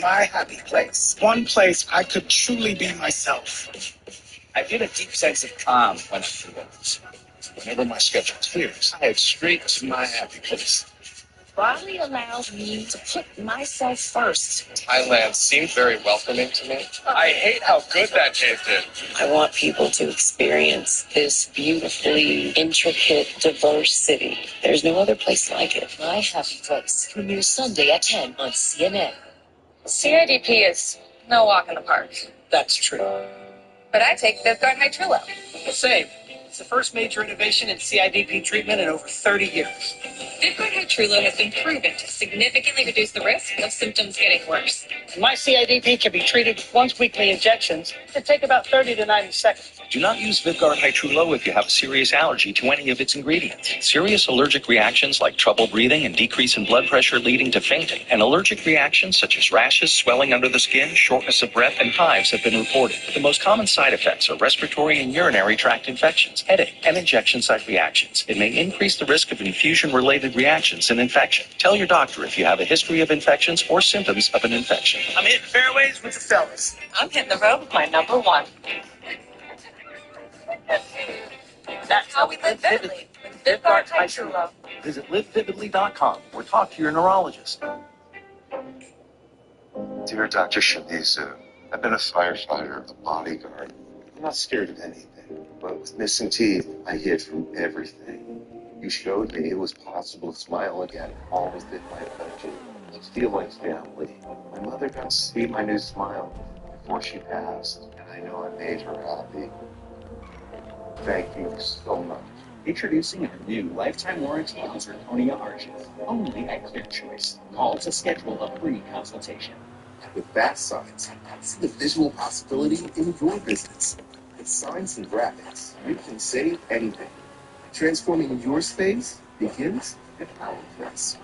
My happy place. One place I could truly be myself. I feel a deep sense of calm when I'm through this. Whenever my schedule clears, I head straight to my happy place. Bali allows me to put myself first. Thailand seemed very welcoming to me. I hate how good that tasted. I want people to experience this beautifully intricate, diverse city. There's no other place like it. My happy place premieres Sunday at 10 on CNN. CIDP is no walk in the park. That's true. But I take Vyvgart Hytrulo. The same. It's the first major innovation in CIDP treatment in over 30 years. Vyvgart Hytrulo has been proven to significantly reduce the risk of symptoms getting worse. My CIDP can be treated with once-weekly injections that take about 30 to 90 seconds. Do not use Vyvgart Hytrulo if you have a serious allergy to any of its ingredients. Serious allergic reactions like trouble breathing and decrease in blood pressure leading to fainting, and allergic reactions such as rashes, swelling under the skin, shortness of breath, and hives have been reported. The most common side effects are respiratory and urinary tract infections. headache, and injection site reactions. It may increase the risk of infusion-related reactions and infection. Tell your doctor if you have a history of infections or symptoms of an infection. I'm hitting fairways with the fellas. I'm hitting the road with my number one. That's how we live vividly with Vidya Taichulo. Visit livevividly.com or talk to your neurologist. Dear Dr. Shimizu, I've been a firefighter, a bodyguard. I'm not scared of anything, but with missing teeth, I hid from everything. You showed me it was possible to smile again, all within my budget, to feel like family. My mother got to see my new smile before she passed, and I know I made her happy. Thank you so much. Introducing our new lifetime warranty on zirconia arches, only at Clear Choice. Call to schedule a free consultation. With Fast Signs, see the visual possibility in your business. With signs and graphics, you can say anything. Transforming your space begins at our place.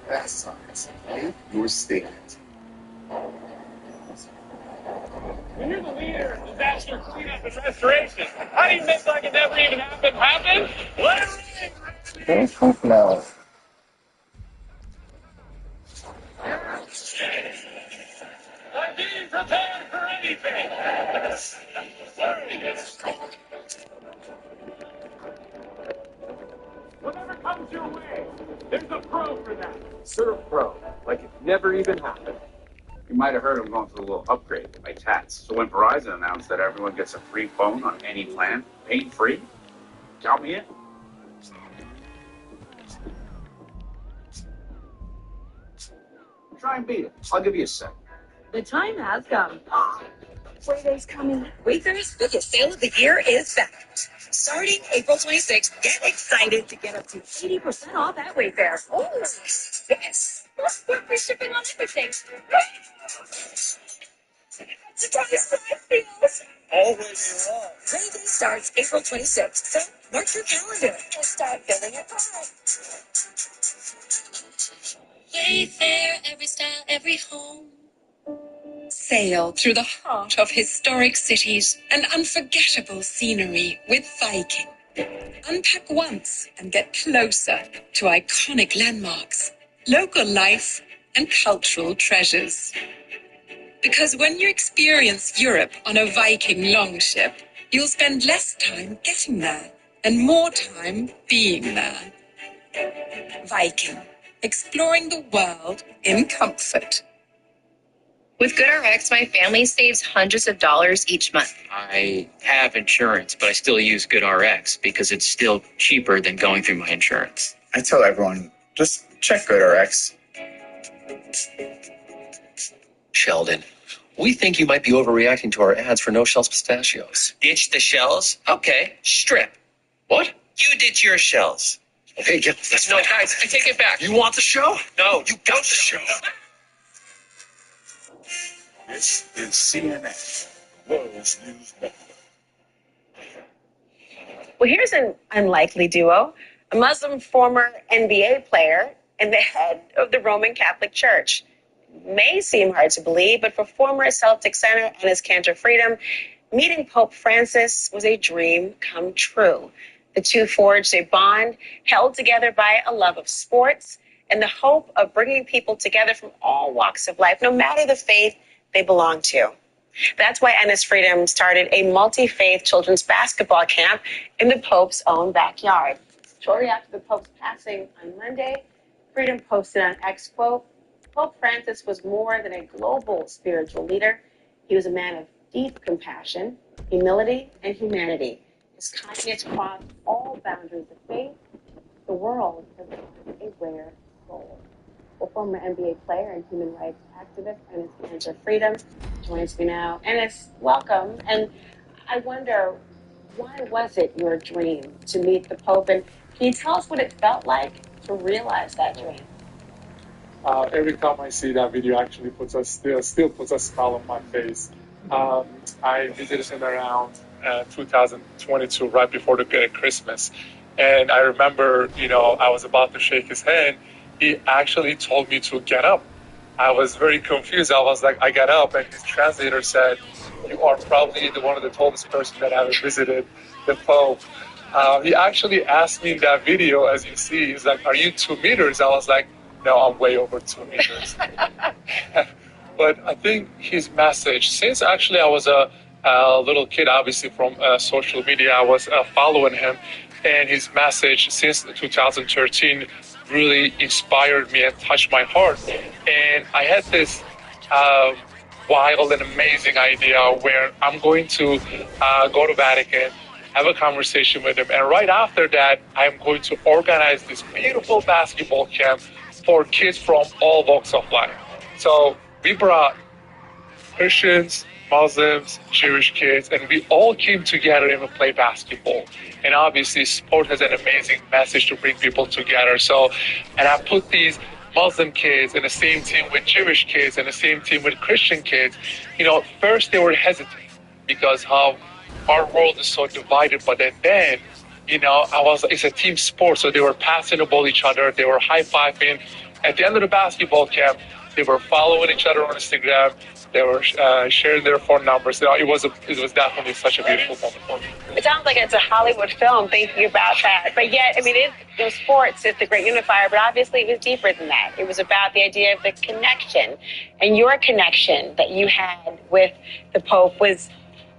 Fast Signs, make your statement. When you're the leader of disaster cleanup and restoration, how do you make like it never even happened? Very tough now. I'm being prepared for anything. Whatever comes your way, there's a pro for that. Serve Pro, like it never even happened. You might have heard I'm going through a little upgrade with my tats. So when Verizon announced that everyone gets a free phone on any plan, pain free, count me in. Try and beat it. I'll give you a sec. The time has come. Freyday's coming. Wayfair's biggest sale of the year is back. Starting April 26th, get excited to get up to 80% off at Wayfair. Oh, yes. Plus, we're free shipping on everything. Surprise deals. Always wrong. Payday starts April 26th, so mark your calendar and start building your card. Wayfair, every style, every home. Sail through the heart of historic cities and unforgettable scenery with Viking. Unpack once and get closer to iconic landmarks, local life, and cultural treasures. Because when you experience Europe on a Viking longship, you'll spend less time getting there and more time being there. Viking, exploring the world in comfort. With GoodRx, my family saves hundreds of dollars each month. I have insurance, but I still use GoodRx because it's still cheaper than going through my insurance. I tell everyone, just check GoodRx. Sheldon, we think you might be overreacting to our ads for no-shells pistachios. Ditch the shells? Okay, strip. What? You ditch your shells. Okay, yeah, that's No, fine. guys, I take it back. You want the show? No, you got the show. This is CNN, world's news network. Well, here's an unlikely duo, a Muslim former NBA player and the head of the Roman Catholic Church. May seem hard to believe, but for former Celtic center Enes Kanter Freedom, meeting Pope Francis was a dream come true. The two forged a bond held together by a love of sports and the hope of bringing people together from all walks of life, no matter the faith they belong to. That's why Enes Freedom started a multi-faith children's basketball camp in the Pope's own backyard. Shortly after the Pope's passing on Monday, Freedom posted on X, quote, Pope Francis was more than a global spiritual leader. He was a man of deep compassion, humility, and humanity. His kindness crossed all boundaries of faith. The world has become a rare soul. Well, former NBA player and human rights activist Enes Kanter Freedom joins me now. Enes, welcome. And I wonder, why was it your dream to meet the Pope? And can you tell us what it felt like to realize that dream? Every time I see that video, actually still puts a smile on my face. I visited him around 2022, right before the Christmas, and I remember, I was about to shake his hand. He actually told me to get up. I was very confused. I was like, I got up, and his translator said, "You are probably one of the tallest person that ever visited the Pope." He actually asked me in that video, as you see, he's like, "Are you 2 meters?" I was like, "No, I'm way over 2 meters." But I think his message, since actually I was a little kid, obviously from social media, I was following him, and his message since 2013 really inspired me and touched my heart. And I had this wild and amazing idea where I'm going to go to Vatican, have a conversation with him, and right after that, I'm going to organize this beautiful basketball camp for kids from all walks of life. So we brought Christians, Muslims, Jewish kids, and we all came together and we played basketball. And obviously, sport has an amazing message to bring people together. So, and I put these Muslim kids in the same team with Jewish kids and the same team with Christian kids. You know, first they were hesitant because how our world is so divided, but then you know, it's a team sport, so they were passing the ball each other, they were high-fiving. At the end of the basketball camp, they were following each other on Instagram, they were sharing their phone numbers. You know, it was definitely such a beautiful moment for me. It sounds like it's a Hollywood film thinking about that. But yet, I mean, sports is the great unifier, but obviously it was deeper than that. It was about the idea of the connection. And your connection that you had with the Pope was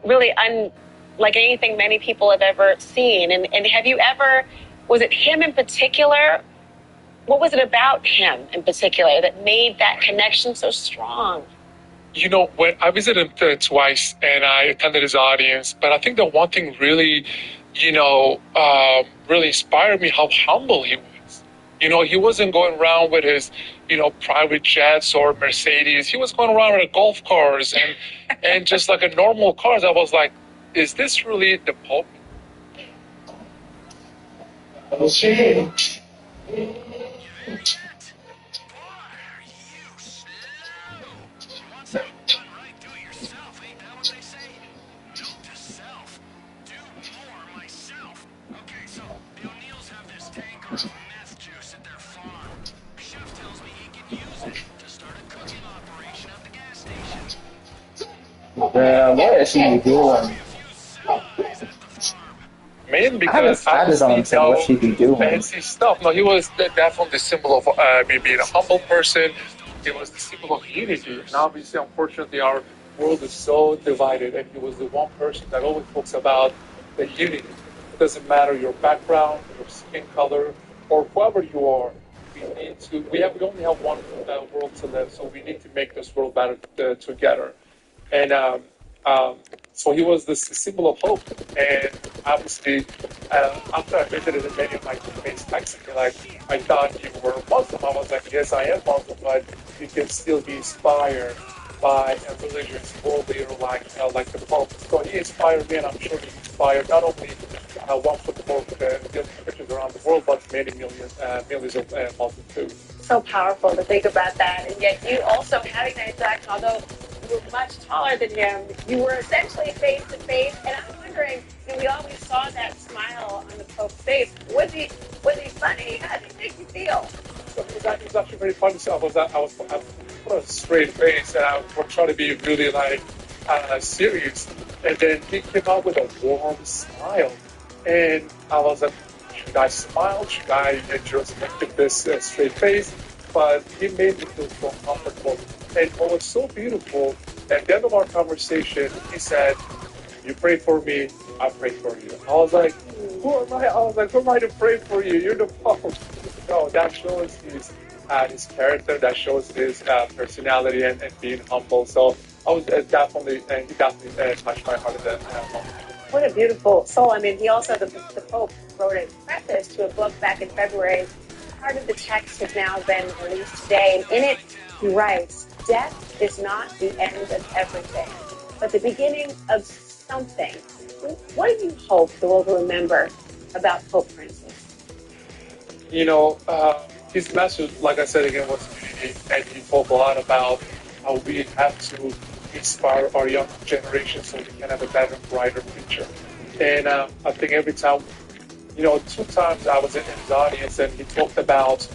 really unlike anything many people have ever seen. And have you ever, was it him in particular? What was it about him in particular that made that connection so strong? You know, when I visited him twice and I attended his audience, but I think the one thing really, really inspired me how humble he was. You know, he wasn't going around with his, private jets or Mercedes. He was going around with golf cars and just like a normal cars. I was like, is this really the Pope? What is he doing? Man, because I was on him what she be doing. Fancy stuff. No, he was definitely the symbol of me being a humble person. He was the symbol of unity. And obviously, unfortunately, our world is so divided, and he was the one person that always talks about the unity. It doesn't matter your background, your skin color, or whoever you are. We only have one world to live, so we need to make this world better together. And so he was the symbol of hope. And obviously, after I visited many of my teammates texted me, like, I thought you were Muslim. I was like, yes, I am Muslim, but you can still be inspired by a religious world leader like the Pope. So he inspired me, and I'm sure he inspired not only one football Christians around the world, but many millions of Muslims too. So powerful to think about that. And yet you also having that interaction, although you were much taller than him, you were essentially face to face. And I'm wondering, we always saw that smile on the Pope's face. Was he funny? How did it make you feel? It was actually very funny. So I was put a straight face, and I was trying to be really serious. And then he came out with a warm smile, and I was like, should I smile? Should I just keep this straight face? But he made me feel so comfortable. And what was so beautiful, at the end of our conversation, he said, you pray for me, I pray for you. I was like, who am I? I was like, who am I to pray for you? You're the Pope. No, that shows his character, that shows his personality and being humble. So I was he definitely touched my heart at that moment. What a beautiful soul. I mean, he also, the Pope, wrote a preface to a book back in February. Part of the text has now been released today. And in it, he writes, death is not the end of everything, but the beginning of something. What do you hope the world will remember about Pope Francis? His message, like I said again, was unity, and he talked a lot about how we have to inspire our young generation so we can have a better, brighter future. And I think every time, 2 times I was in his audience and he talked about,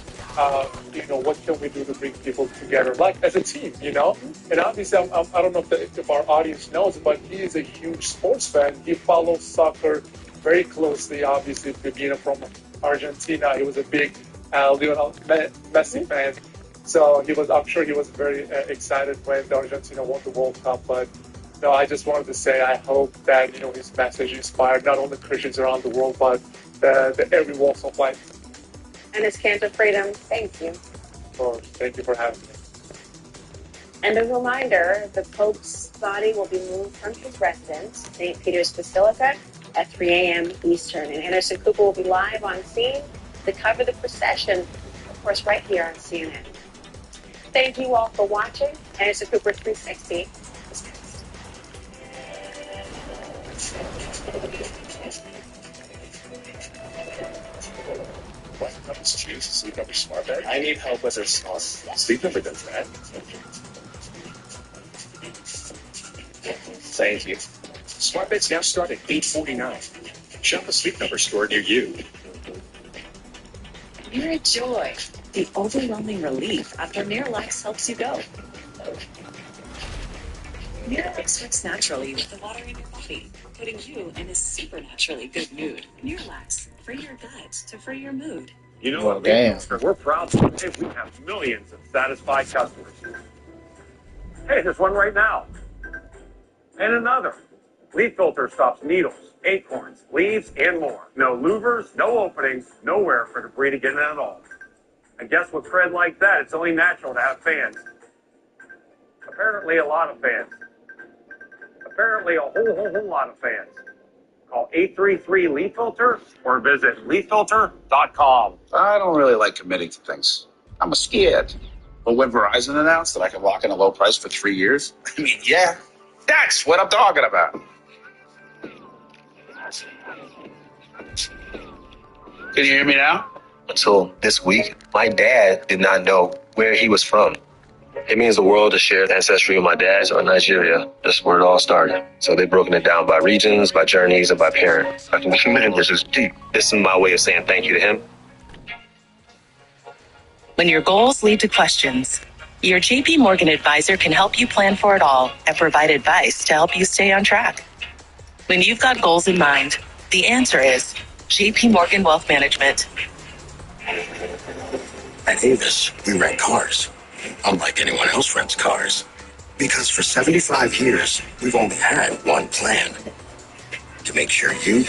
what can we do to bring people together, like as a team, And obviously, I don't know if our audience knows, but he is a huge sports fan. He follows soccer very closely, obviously, being from Argentina. He was a big Lionel Messi fan. So I'm sure he was very excited when the Argentina won the World Cup. But no, I just wanted to say I hope that his message inspired not only Christians around the world, but every walk of life. And it's Cancer Freedom. Thank you. So thank you for having me. And a reminder, the Pope's body will be moved from his residence, St. Peter's Basilica, at 3 a.m. Eastern. And Anderson Cooper will be live on scene to cover the procession, of course, right here on CNN. Thank you all for watching. Anderson Cooper 360 is next. What? Numbers choose Sleep Number Smart Bed? I need help with their sauce. Sleep Number does that. Thank you. Smart beds now start at $849. Shop a Sleep Number store near you. You're a joy. The overwhelming relief after Miralax helps you go. Miralax works naturally with the water in your body, putting you in a supernaturally good mood. Miralax, free your gut to free your mood. You know what? We're proud to say we have millions of satisfied customers. Hey, there's one right now. And another. Leaf filter stops needles, acorns, leaves, and more. No louvers, no openings, nowhere for debris to get in at all. And guess what, Fred, like that? It's only natural to have fans. Apparently a lot of fans. Apparently a whole lot of fans. Call 833-LEAF FILTER or visit leaffilter.com. I don't really like committing to things. I'm scared. But when Verizon announced that I could lock in a low price for 3 years, I mean, yeah, that's what I'm talking about. Can you hear me now? Until this week, my dad did not know where he was from. It means the world to share the ancestry of my dad or Nigeria. That's where it all started. So they've broken it down by regions, by journeys, and by parent. I can commit this is deep. This is my way of saying thank you to him. When your goals lead to questions, your JP Morgan advisor can help you plan for it all and provide advice to help you stay on track. When you've got goals in mind, the answer is JP Morgan Wealth Management. At Avis, we rent cars, unlike anyone else rents cars. Because for 75 years, we've only had one plan. To make sure you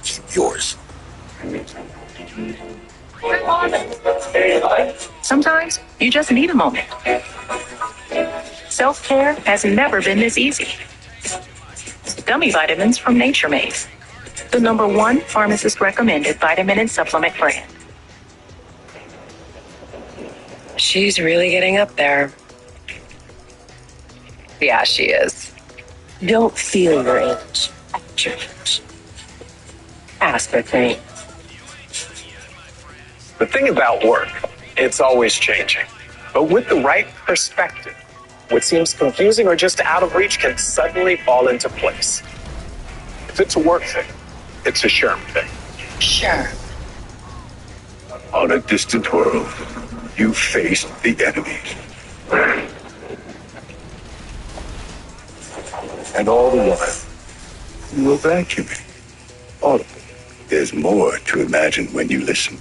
keep yours. Sometimes you just need a moment. Self-care has never been this easy. Gummy vitamins from Nature Made, the #1 pharmacist-recommended vitamin and supplement brand. She's really getting up there. Yeah, she is. Don't feel your age. Act your age. Ask for things. The thing about work, it's always changing. But with the right perspective, what seems confusing or just out of reach can suddenly fall into place. If it's a work thing, it's a Sherm thing. Sure. On a distant world, you faced the enemy. And all the while, you were vacuuming. Audible. There's more to imagine when you listen.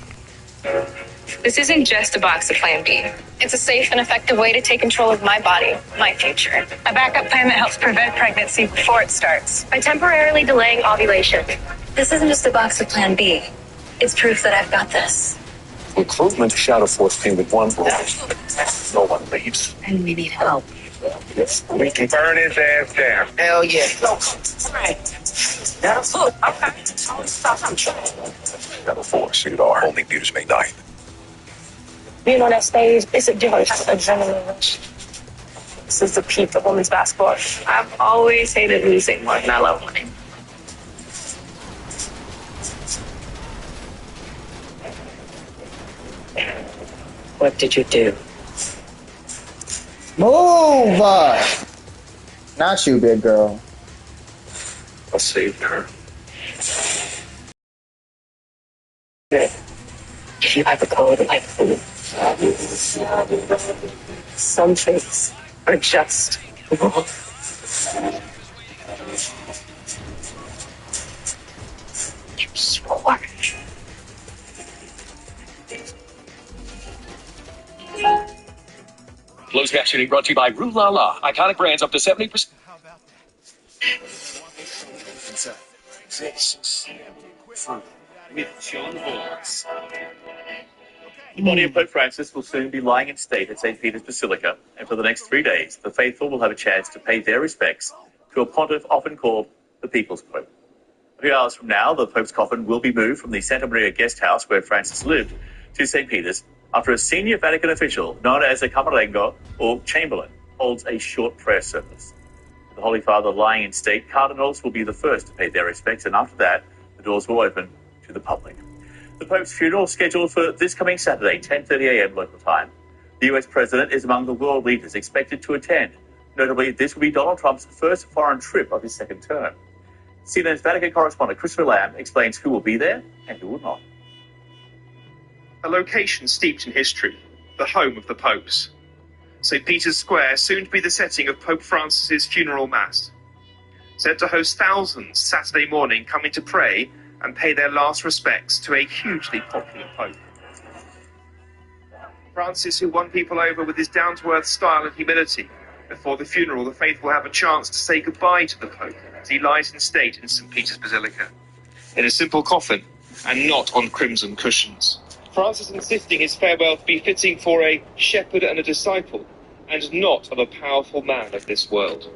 This isn't just a box of Plan B. It's a safe and effective way to take control of my body, my future. A backup plan that helps prevent pregnancy before it starts. By temporarily delaying ovulation. This isn't just a box of Plan B. It's proof that I've got this. Recruitment shadow force came with one rule. No one leaves. And we need help. We can burn his ass down. Hell yeah. Shadow force, Cedar. Only News May 9th. Being on that stage, it's a different type of adrenaline rush. This is the peak of women's basketball. I've always hated losing more than I love winning. What did you do? Move! Not you, big girl. I saved her. If you have a code like food, some things are just wrong. This next unit brought to you by Rue La La. Iconic brands up to 70%. With John Hawkes. The body of Pope Francis will soon be lying in state at St. Peter's Basilica, and for the next 3 days, the faithful will have a chance to pay their respects to a pontiff often called the People's Pope. A few hours from now, the Pope's coffin will be moved from the Santa Maria guest house where Francis lived to St. Peter's after a senior Vatican official known as a Camerlengo or Chamberlain holds a short prayer service. With the Holy Father lying in state, cardinals will be the first to pay their respects, and after that, the doors will open to the public. The Pope's funeral is scheduled for this coming Saturday, 10:30 a.m. local time. The US president is among the world leaders expected to attend. Notably, this will be Donald Trump's first foreign trip of his second term. CNN's Vatican correspondent Christopher Lamb explains who will be there and who will not. A location steeped in history, the home of the popes. St. Peter's Square, soon to be the setting of Pope Francis's funeral mass. Set to host thousands Saturday morning coming to pray and pay their last respects to a hugely popular pope. Francis, who won people over with his down-to-earth style and humility. Before the funeral, the faithful have a chance to say goodbye to the Pope as he lies in state in St. Peter's Basilica, in a simple coffin and not on crimson cushions. Francis insisting his farewell to be fitting for a shepherd and a disciple, and not of a powerful man of this world.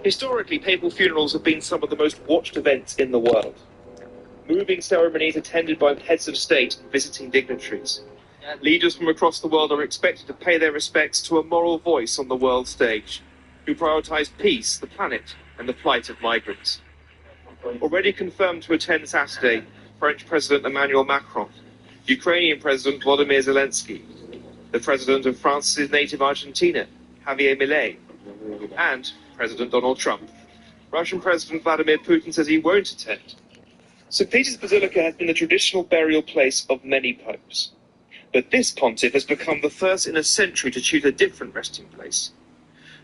Historically, papal funerals have been some of the most watched events in the world. Moving ceremonies attended by heads of state and visiting dignitaries. Leaders from across the world are expected to pay their respects to a moral voice on the world stage, who prioritise peace, the planet, and the plight of migrants. Already confirmed to attend Saturday, French President Emmanuel Macron, Ukrainian President Volodymyr Zelensky, the President of France's native Argentina, Javier Milei, and President Donald Trump. Russian President Vladimir Putin says he won't attend. St. Peter's Basilica has been the traditional burial place of many popes. But this pontiff has become the first in a century to choose a different resting place.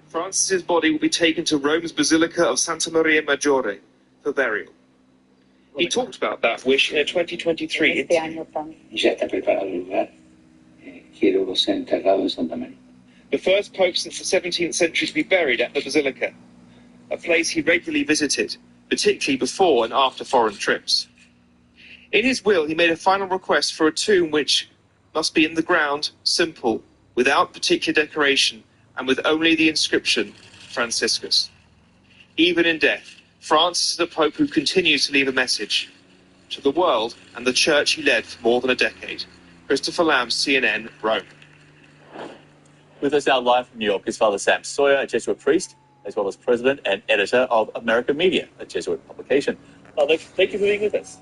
Francis's body will be taken to Rome's Basilica of Santa Maria Maggiore for burial. He talked about that wish in a 2023 interview. The first pope since the 17th century to be buried at the Basilica, a place he regularly visited, particularly before and after foreign trips. In his will, he made a final request for a tomb which must be in the ground, simple, without particular decoration, and with only the inscription, Franciscus. Even in death, Francis is a pope who continues to leave a message to the world and the church he led for more than a decade. Christopher Lamb, CNN, Rome. With us now live from New York is Father Sam Sawyer, a Jesuit priest, as well as president and editor of American Media, a Jesuit publication. Father, thank you for being with us.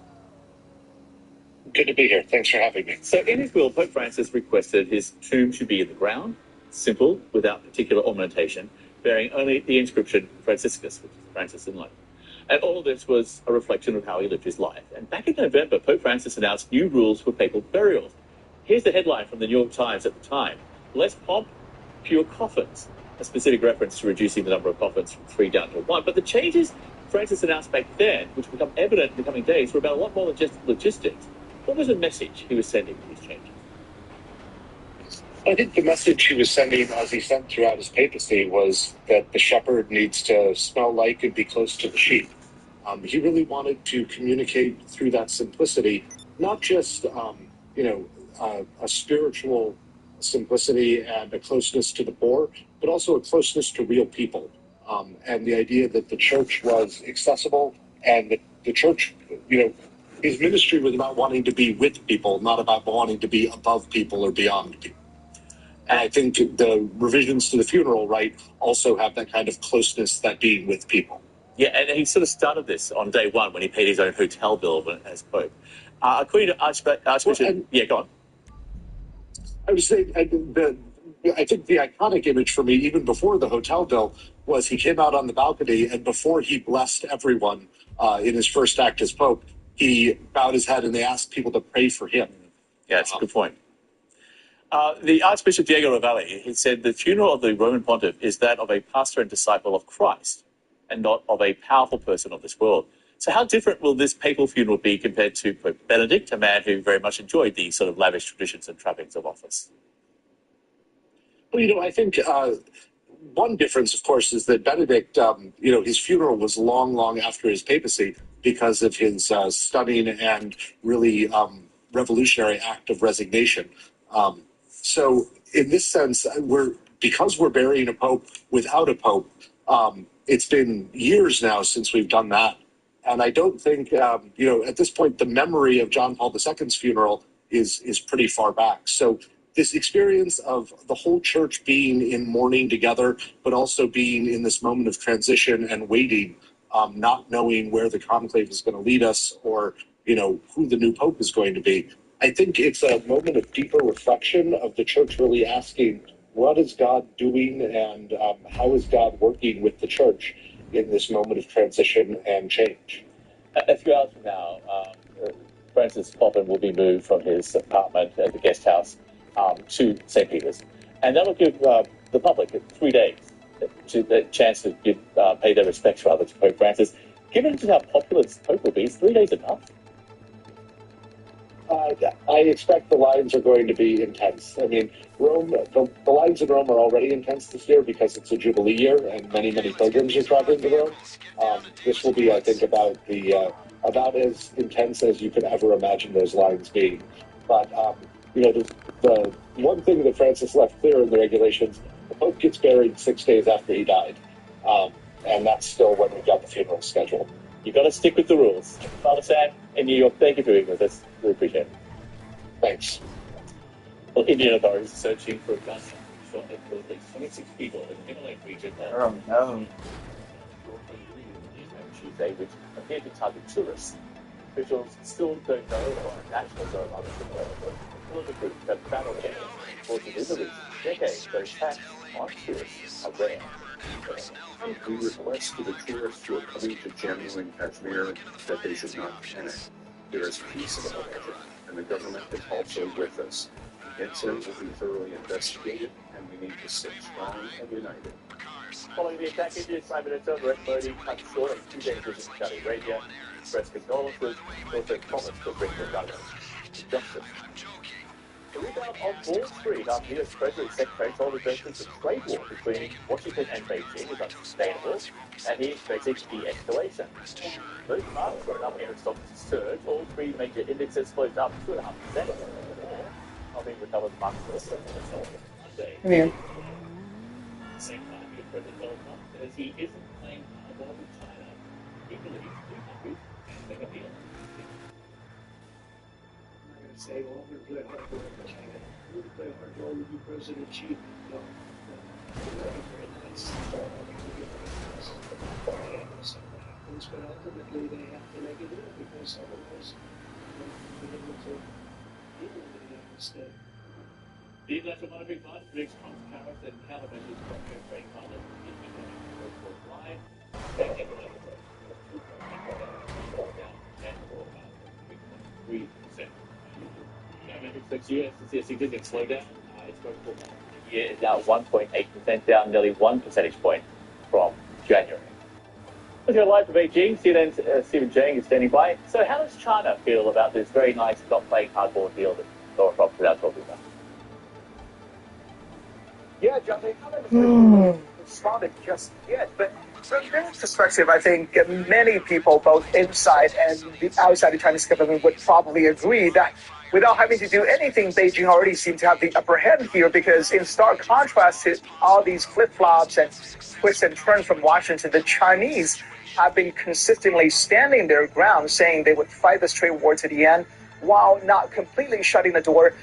Good to be here. Thanks for having me. So in his will, Pope Francis requested his tomb should be in the ground, simple, without particular ornamentation, bearing only the inscription Franciscus, which is Francis in Latin. And all of this was a reflection of how he lived his life. And back in November, Pope Francis announced new rules for papal burials. Here's the headline from the New York Times at the time: less pomp, fewer coffins. A specific reference to reducing the number of coffins from 3 down to 1. But the changes Francis announced back then, which will become evident in the coming days, were about a lot more than just logistics. What was the message he was sending with these changes? I think the message he was sending, as he sent throughout his papacy, was that the shepherd needs to smell like and be close to the sheep. He really wanted to communicate through that simplicity, not just, a spiritual simplicity and a closeness to the poor, but also a closeness to real people. And the idea that the church was accessible and that the church, his ministry was about wanting to be with people, not about wanting to be above people or beyond people. And I think the revisions to the funeral, also have that kind of closeness, that being with people. Yeah, and he sort of started this on day one when he paid his own hotel bill as Pope. According to Archbishop... yeah, go on. I would say I think the iconic image for me, even before the hotel bill, was he came out on the balcony, and before he blessed everyone in his first act as Pope, he bowed his head and they asked people to pray for him. Yeah, that's a good point. The Archbishop Diego Ravelli, he said the funeral of the Roman pontiff is that of a pastor and disciple of Christ and not of a powerful person of this world. So how different will this papal funeral be compared to Pope Benedict, a man who very much enjoyed the sort of lavish traditions and trappings of office? Well, I think one difference, of course, is that Benedict, his funeral was long, long after his papacy because of his stunning and really revolutionary act of resignation. So in this sense, because we're burying a pope without a pope, it's been years now since we've done that. And I don't think, at this point, the memory of John Paul II's funeral is pretty far back. So this experience of the whole church being in mourning together, but also being in this moment of transition and waiting, not knowing where the conclave is going to lead us or, who the new pope is going to be. I think it's a moment of deeper reflection of the church really asking, what is God doing and how is God working with the church in this moment of transition and change? A few hours from now, Francis Poppin will be moved from his apartment at the guest house to St. Peter's. And that'll give the public 3 days to the chance to pay their respects rather to Pope Francis. Given just how popular this Pope will be, is 3 days enough? I expect the lines are going to be intense. I mean, Rome, the lines in Rome are already intense this year because it's a Jubilee year and many, many pilgrims are traveling to Rome. This will be, I think, about as intense as you could ever imagine those lines being. But, the one thing that Francis left clear in the regulations, the Pope gets buried 6 days after he died. And that's still when we got the funeral scheduled. You've got to stick with the rules. Father Sam in New York, thank you for being with us. We appreciate it. Thanks. Well, Indian authorities are searching for a gun shot at at least 26 people in the Himalayan region. Oh, no. Tuesday, which appeared to target tourists. Officials still don't know what nationals are among the group that battle for the region. Decades, those attacks on tourists are rare. We request to the tourists who are coming to Jammu and Kashmir that they should not panic. There is peace in the region, and the government is also with us. The incident will be thoroughly investigated, and we need to stay strong and united. Following the attack, India's Prime Minister Narendra Modi cut short a 2-day visit to Saudi Arabia, expressed condolences, and also promised to bring the government to justice. The rebound on Wall Street after U.S. Treasury Secretary told investors the trade war between Washington and Beijing is unsustainable, and he expected de-escalation. Those markets were up air stocks surge. All three major indexes closed up 2.5%. Helping recover the markets Monday. Come here. Same time, U.S. President Donald Trump says he isn't playing hardball with China. He believes two countries can make a deal. Say, well, we're going to play hardball with China. We're going to play hardball with you, President Xi. No. Very nice. So what happens, but ultimately they have to make a deal because otherwise they're able to deal with the United States. The International Monetary Fund predicts Trump's tariffs and countermeasures from fair trade partners in economic growth worldwide. Down 10 or about 3.3%. Next year to see a significant slowdown. Its growth forecast for the year is now 1.8%, down nearly 1 percentage point from January. Let's go live to Beijing. CNN's Stephen Chang is standing by. So how does China feel about this very nice not playing hardball deal that Donald Trump is out talking about? Yeah, John, they haven't responded just yet, but from their perspective, I think many people, both inside and the outside the Chinese government, would probably agree that without having to do anything, Beijing already seemed to have the upper hand here because in stark contrast to all these flip-flops and twists and turns from Washington, the Chinese have been consistently standing their ground, saying they would fight this trade war to the end, while not completely shutting the door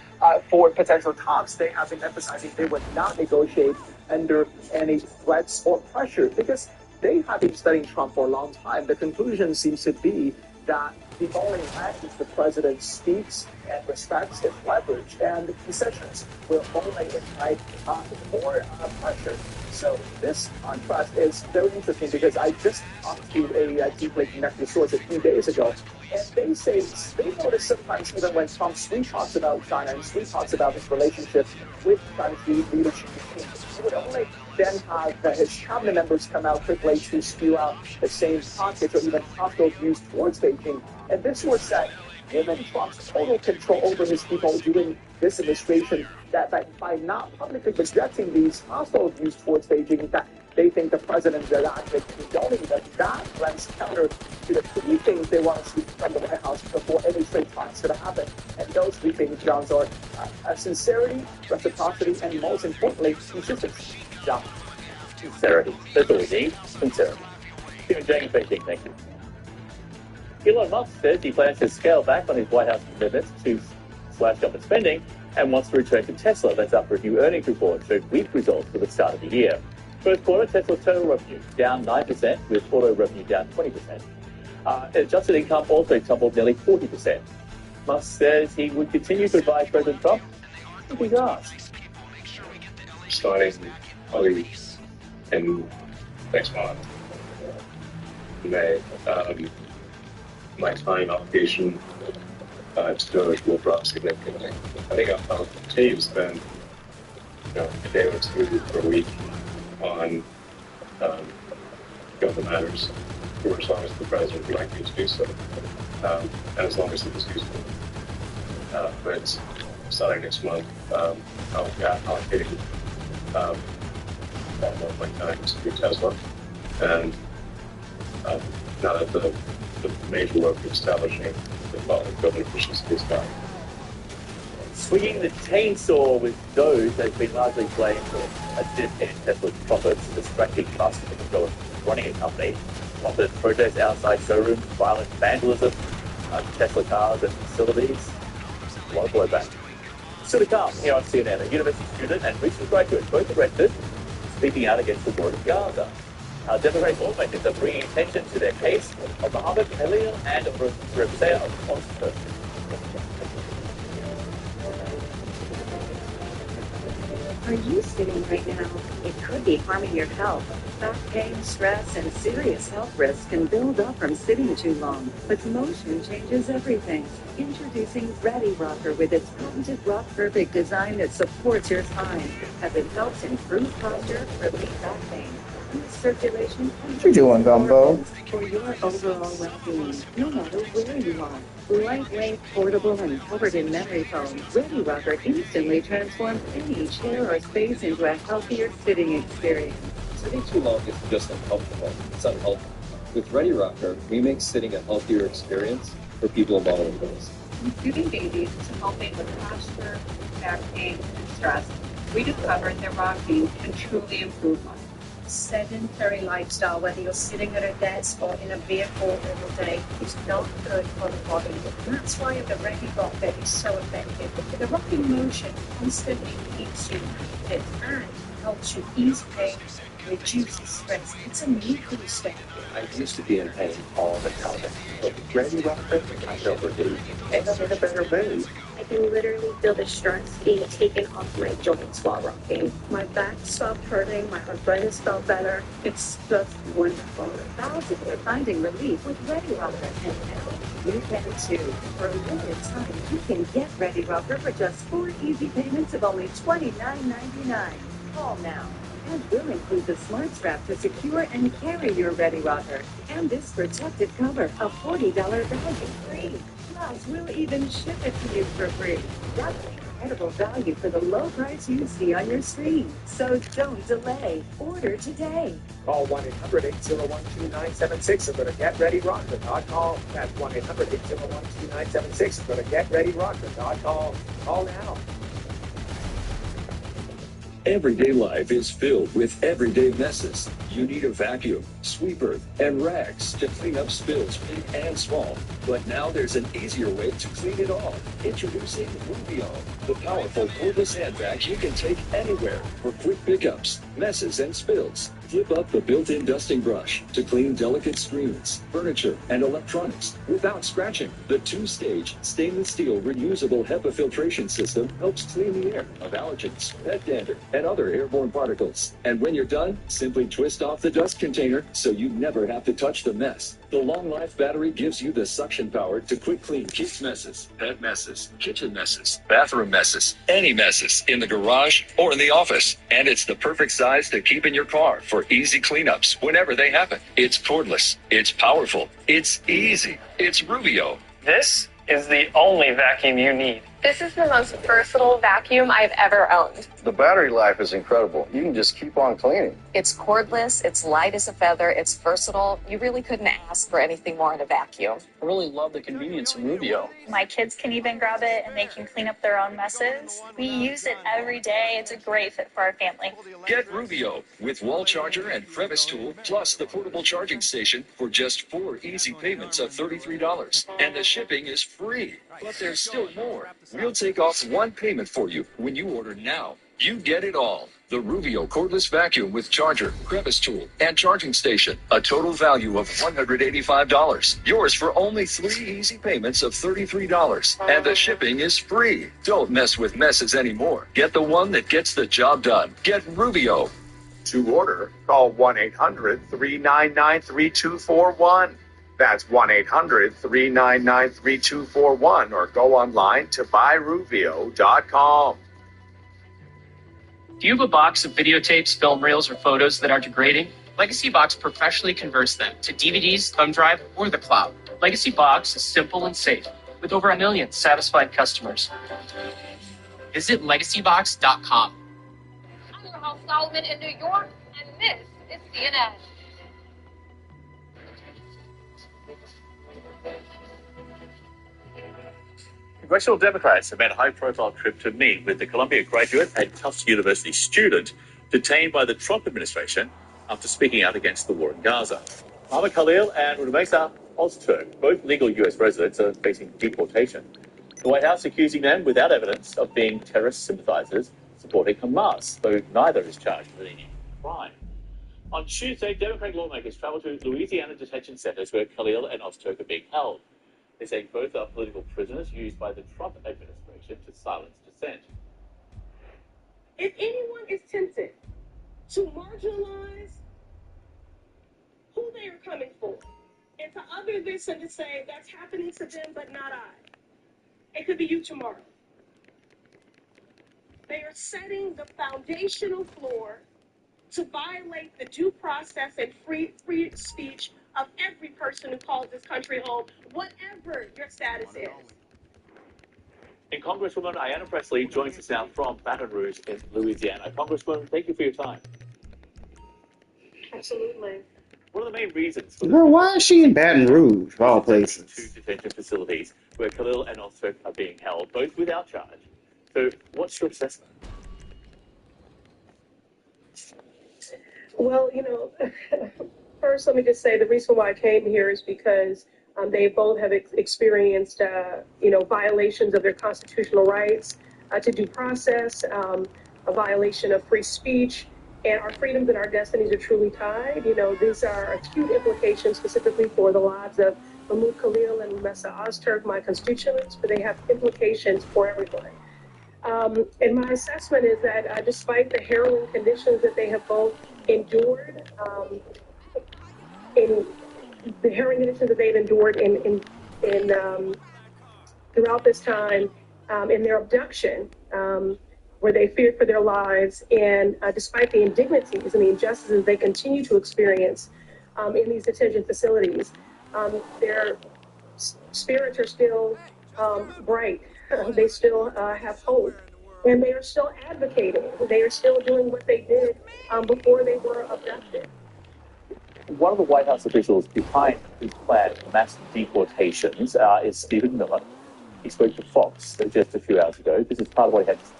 for potential talks. They have been emphasizing they would not negotiate under any threats or pressure because they have been studying Trump for a long time. The conclusion seems to be that the only language the president speaks and respects is leverage, and the concessions will only invite more pressure. So this contrast is very interesting because I just talked to a deeply connected source a few days ago, and they say they notice sometimes even when Trump sweet talks about China and sweet talks about his relationship with Chinese leadership, he would only then have his cabinet members come out quickly to spew out the same tactics or even hostile views towards Beijing. And this was that given Trump's total control over his people during this administration, that by not publicly projecting these hostile views towards Beijing, that they think the president is actually condoning that runs counter to the three things they want to see from the White House before any trade talks going to happen. And those three things, John, are sincerity, reciprocity, and most importantly, consistency. John. Sincerity. That's what we need. Sincerity. Stephen James, Beijing, thank you. Elon Musk says he plans to scale back on his White House commitments to slash government spending and wants to return to Tesla. That's after a new earnings report showed weak results for the start of the year. First quarter, Tesla total revenue down 9%, with auto revenue down 20%. Adjusted income also tumbled nearly 40%. Musk says he would continue to advise President Trump if he's asked. Starting probably in next month, May, my time allocation to storage will drop significantly. I think I'll continue to spend a day or two per week on government matters for as long as the president would like me to do so, and as long as it is useful. But starting next month, I'll be allocating more of my time to Tesla, and now that the major work of establishing the following government efficiency is done. Swinging the chainsaw with Doge has been largely blamed for a dip in Tesla's profits, distracting Musk from the goal of running a company. Often protests outside showrooms, violent vandalism, Tesla cars and facilities. A lot of blowback. Still to come here on CNN, a university student and recent graduate both arrested, speaking out against the war in Gaza. Democratic lawmakers are bringing attention to their case of Mohammed Khalil and Rabea Monster. Are you sitting right now? It could be harming your health. Back pain, stress, and serious health risks can build up from sitting too long. But motion changes everything. Introducing Ready Rocker with its patented Rock Perfect design that supports your spine as it helps improve posture, relieve back pain, circulation, and What you doing, Gumbo? for your overall well-being, no matter where you are. Lightweight, portable, and covered in memory foam, Ready Rocker instantly transforms any chair or space into a healthier sitting experience. Sitting too long isn't just uncomfortable, it's unhealthy. With Ready Rocker, we make sitting a healthier experience for people of all ages. Including babies to helping with posture, back pain, and stress. We discovered that rocking can truly improve life. Sedentary lifestyle, whether you're sitting at a desk or in a vehicle all day, is not good for the body. And that's why the Ready Rocker is so effective. The rocking motion constantly keeps you fit and helps you ease pain, reduces stress. It's a new state. I used to be in pain all the time, but with Ready Rocker, I felt relief, and I'm in a better mood. I can literally feel the stress being taken off my joints while rocking. My back stopped hurting, my arthritis felt better. It's just wonderful. Thousands are finding relief with Ready Rocker, and now you can too. For a limited time, you can get Ready Rocker for just 4 easy payments of only $29.99. Call now. And we'll include the smart strap to secure and carry your Ready Rocker. And this protective cover, a $40 value free. Plus, we'll even ship it to you for free. That's incredible value for the low price you see on your screen. So don't delay. Order today. Call 1-800-801-2976 and go to GetReadyRocker.com. That's 1-800-801-2976 and go to GetReadyRocker.com. Call now. Everyday life is filled with everyday messes. You need a vacuum, sweeper, and rags to clean up spills big and small. But now there's an easier way to clean it all. Introducing Rubio, the powerful cordless hand vac you can take anywhere for quick pickups, messes, and spills. Flip up the built-in dusting brush to clean delicate screens, furniture, and electronics without scratching. The 2-stage stainless steel reusable HEPA filtration system helps clean the air of allergens, pet dander, and other airborne particles. And when you're done, simply twist off the dust container so you never have to touch the mess. The long life battery gives you the suction power to quick clean kids' messes, pet messes, kitchen messes, bathroom messes, any messes in the garage or in the office. And it's the perfect size to keep in your car for easy cleanups whenever they happen. It's cordless, it's powerful, it's easy, it's Rubio. This is the only vacuum you need. This is the most versatile vacuum I've ever owned. The battery life is incredible. You can just keep on cleaning. It's cordless, it's light as a feather, it's versatile. You really couldn't ask for anything more in a vacuum. I really love the convenience of Rubio. My kids can even grab it and they can clean up their own messes. We use it every day. It's a great fit for our family. Get Rubio with wall charger and crevice tool, plus the portable charging station for just 4 easy payments of $33. And the shipping is free. But there's still more. We'll take off one payment for you when you order now. You get it all. The Rubio cordless vacuum with charger, crevice tool, and charging station. A total value of $185. Yours for only 3 easy payments of $33. And the shipping is free. Don't mess with messes anymore. Get the one that gets the job done. Get Rubio. To order, call 1-800-399-3241. That's 1-800-399-3241 or go online to buyruvio.com. Do you have a box of videotapes, film reels, or photos that are degrading? Legacy Box professionally converts them to DVDs, thumb drive, or the cloud. Legacy Box is simple and safe, with over 1 million satisfied customers. Visit legacybox.com. I'm your host, Solomon in New York, and this is CNN. Congressional Democrats have made a high-profile trip to meet with the Columbia graduate and Tufts University student detained by the Trump administration after speaking out against the war in Gaza. Mohammed Khalil and Rumeysa Ozturk, both legal U.S. residents, are facing deportation. The White House accusing them without evidence of being terrorist sympathizers supporting Hamas, though neither is charged with any crime. On Tuesday, Democratic lawmakers traveled to Louisiana detention centers where Khalil and Ozturk are being held. They say both are political prisoners used by the Trump administration to silence dissent. If anyone is tempted to marginalize who they are coming for, and to other this and to say that's happening to them but not I, it could be you tomorrow. They are setting the foundational floor to violate the due process and free speech of every person who calls this country home, whatever your status is. And Congresswoman Ayanna Pressley joins us now from Baton Rouge in Louisiana. Congresswoman, thank you for your time. Absolutely. One of the main reasons for Girl, why is she in Baton Rouge, of all places? 2 detention facilities where Khalil and Ozturk are being held, both without charge. So what's your assessment? Well, first, let me just say the reason why I came here is because they both have experienced, violations of their constitutional rights to due process, a violation of free speech, and our freedoms and our destinies are truly tied. These are acute implications specifically for the lives of Mahmoud Khalil and Rumeysa Ozturk, my constituents, but they have implications for everyone. And my assessment is that despite the harrowing conditions that they have both endured, in the harrowing conditions that they've endured throughout this time, in their abduction, where they feared for their lives, and despite the indignities and the injustices they continue to experience in these detention facilities, their spirits are still bright. They still have hope, and they are still advocating. They are still doing what they did before they were abducted. One of the White House officials behind these planned mass deportations is Stephen Miller. He spoke to Fox just a few hours ago. This is part of what he had to say.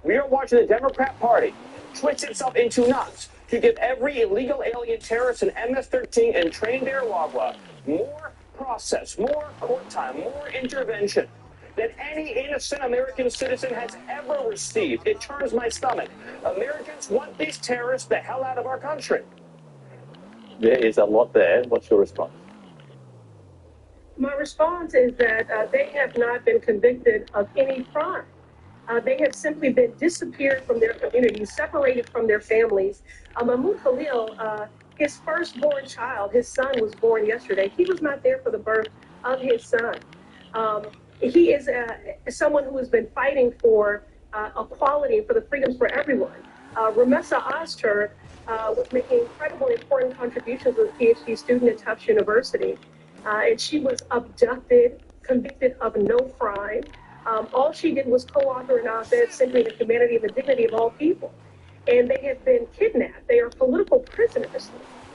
We are watching the Democrat Party twist itself into knots to give every illegal alien terrorist an MS-13 and trained air Wagwa more process, more court time, more intervention than any innocent American citizen has ever received. It turns my stomach. Americans want these terrorists the hell out of our country. There is a lot there. What's your response? My response is that they have not been convicted of any crime. They have simply been disappeared from their communities, separated from their families. Mahmoud Khalil, his firstborn child, his son was born yesterday. He was not there for the birth of his son. He is someone who has been fighting for equality and for the freedoms for everyone. Rumeysa Ozturk was making incredible and important contributions as a PhD student at Tufts University. And she was abducted, convicted of no crime. All she did was co-author an op-ed centering the humanity and the dignity of all people. And they have been kidnapped. They are political prisoners.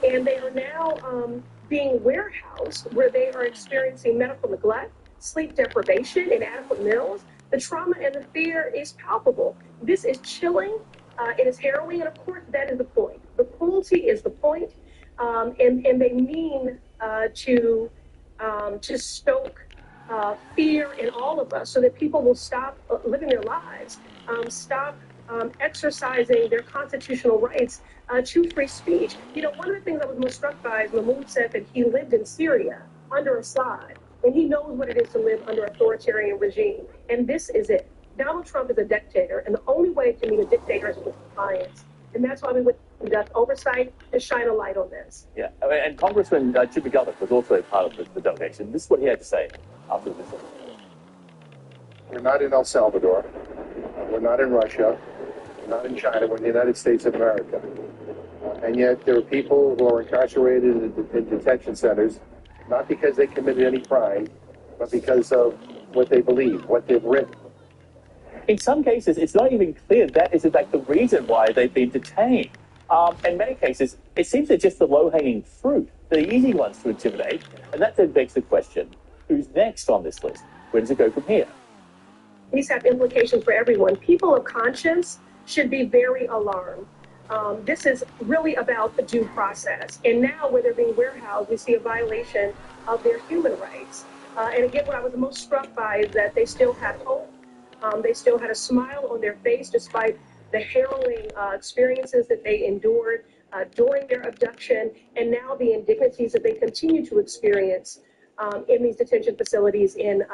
And they are now being warehoused where they are experiencing medical neglect, sleep deprivation, inadequate meals. The trauma and the fear is palpable. This is chilling. It is harrowing. And of course, that is the point. The cruelty is the point. And they mean to stoke fear in all of us so that people will stop living their lives, stop exercising their constitutional rights to free speech. You know, one of the things I was most struck by is Mahmoud said that he lived in Syria under Assad, and he knows what it is to live under authoritarian regime. And this is it. Donald Trump is a dictator, and the only way to meet a dictator is with compliance. And that's why we would conduct oversight to shine a light on this. Yeah, and Congressman Jim McGovern was also a part of the delegation. This is what he had to say after the visit. We're not in El Salvador. We're not in Russia. We're not in China. We're in the United States of America. And yet there are people who are incarcerated in detention centers, not because they committed any crime, but because of what they believe, what they've written. In some cases, it's not even clear that is in fact the reason why they've been detained. In many cases, it seems they're just the low-hanging fruit, the easy ones to intimidate, and that then begs the question, who's next on this list? Where does it go from here? These have implications for everyone. People of conscience should be very alarmed. This is really about the due process. And now, where they're being warehoused, we see a violation of their human rights. And again, what I was most struck by is that they still had hope. They still had a smile on their face despite the harrowing experiences that they endured during their abduction, and now the indignities that they continue to experience in these detention facilities in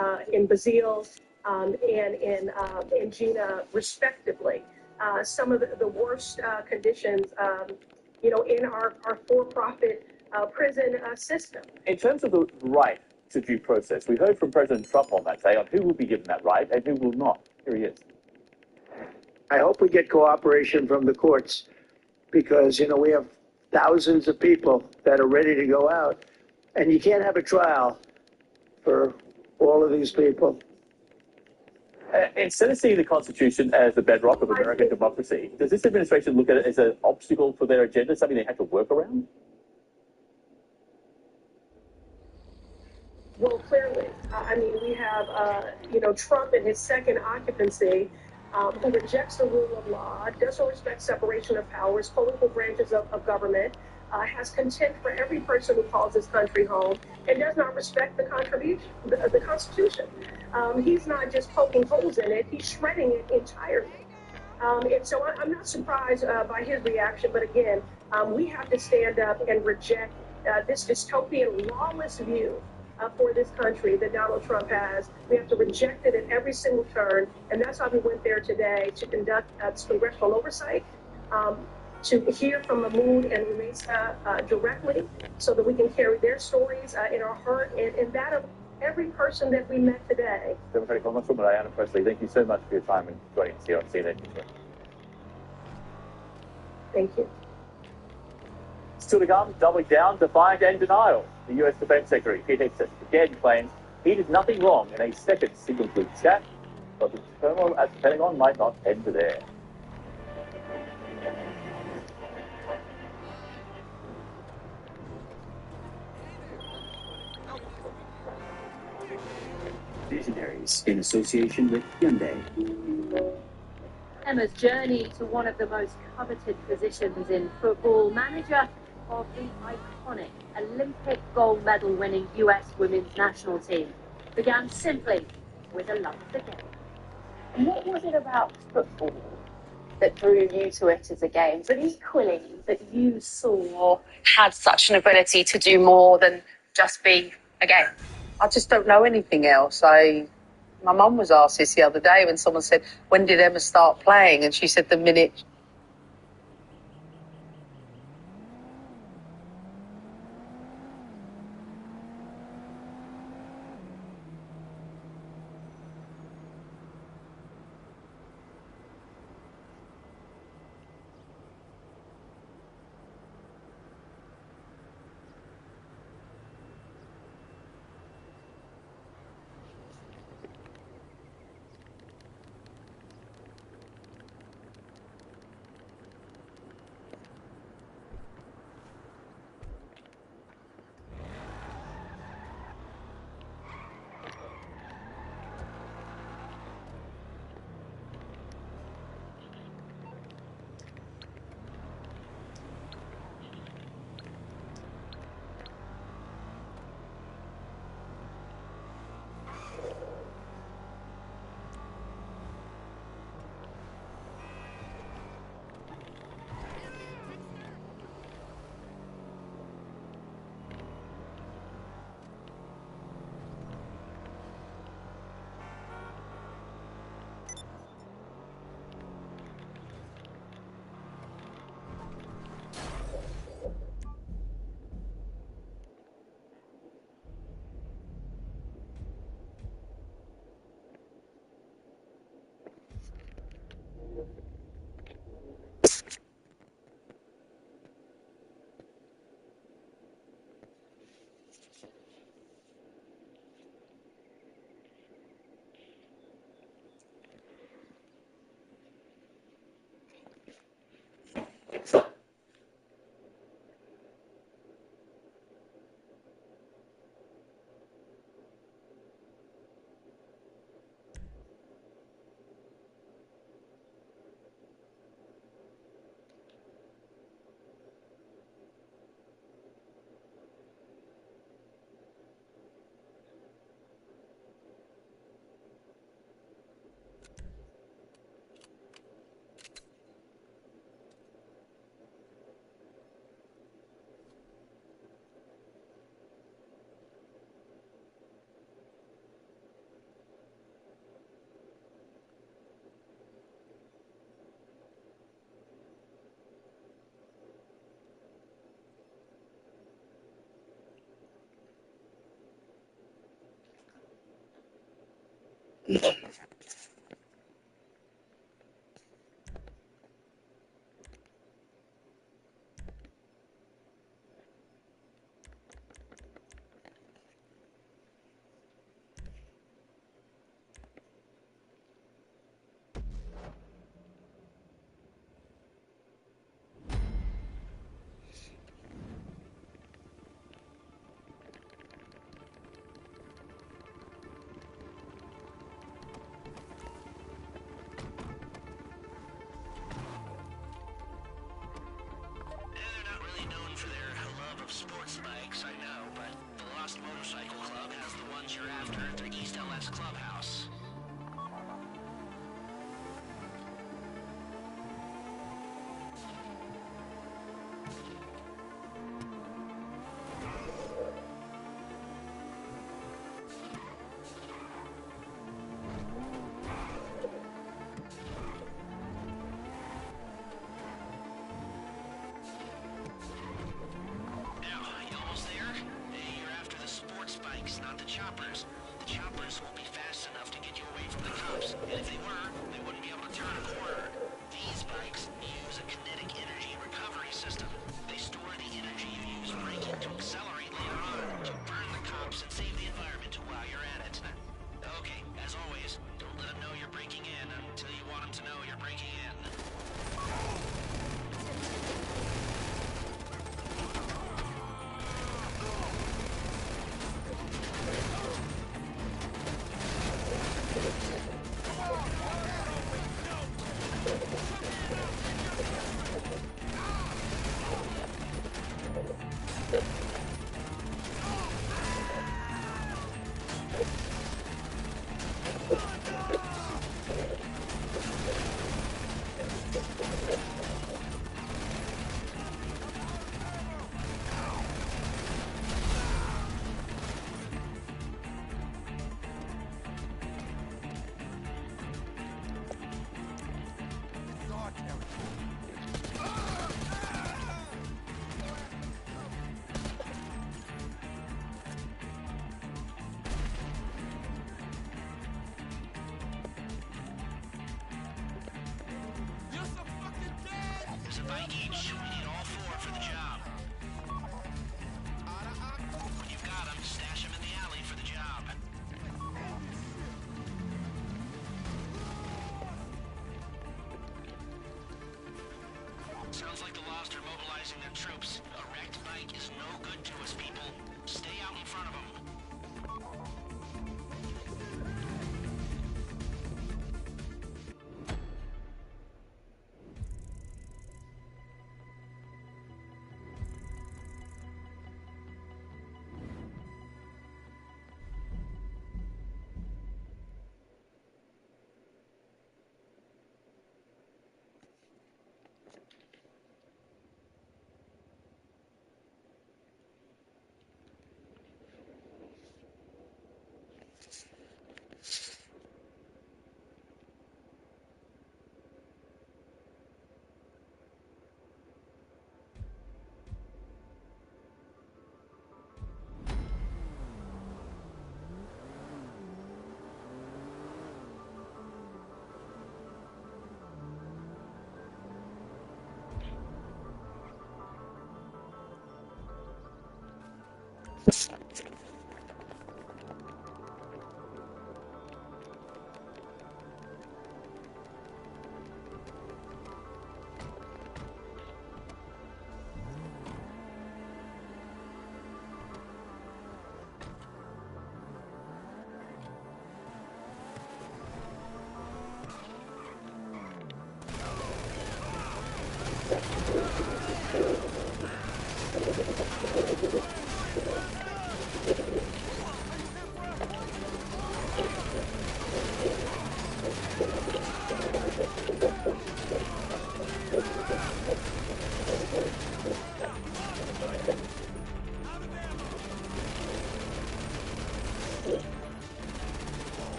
Basile and in Gina, respectively. Some of the worst conditions, in our for-profit prison system. In terms of the right to due process, we heard from President Trump on that day on who will be given that right and who will not. Here he is. I hope we get cooperation from the courts because, we have thousands of people that are ready to go out, and you can't have a trial for all of these people. Instead of seeing the Constitution as the bedrock of American democracy, does this administration look at it as an obstacle for their agenda, something they have to work around? Well, clearly. We have, Trump in his second occupancy, who rejects the rule of law, doesn't respect separation of powers, political branches of government, has contempt for every person who calls his country home, and does not respect the Constitution. He's not just poking holes in it, he's shredding it entirely. And so I'm not surprised by his reaction, but again, we have to stand up and reject this dystopian, lawless view for this country that Donald Trump has. We have to reject it at every single turn, and that's why we went there today to conduct congressional oversight, to hear from Mahmoud and Rumeysa directly so that we can carry their stories in our heart and that of every person that we met today. Democratic Congresswoman Diana Presley, thank you so much for your time and joining us here on CNN. Thank you. Still to come, doubling down, defiant and denial. The U.S. Defense Secretary, Pete Hegseth, again claims he did nothing wrong in a second single-group chat, but the turmoil at the Pentagon might not end there. Visionaries in association with Hyundai. Emma's journey to one of the most coveted positions in football, manager of the iconic Olympic gold medal winning US women's national team, began simply with a love of the game. And what was it about football that drew you to it as a game, but equally that you saw Had such an ability to do more than just be a game. I just don't know anything else. My mum was asked this the other day when someone said, when did Emma start playing? And she said the minute. Sports bikes, I know, but the Lost Motorcycle Club has the ones you're after at the East LS Clubhouse. Not the choppers. The choppers won't be fast enough to get you away from the cops, and if they were, they wouldn't be able to turn a corner. These bikes use a kinetic energy recovery system. They store the energy you use braking to accelerate later on, to burn the cops and save the environment while you're at it. Okay, as always, don't let them know you're breaking in until you want them to know you're breaking in. There's a bike each. We need all four for the job. When you've got them, stash them in the alley for the job. Sounds like the Lost are mobilizing their troops. A wrecked bike is no good to us, people. Stay out in front of them.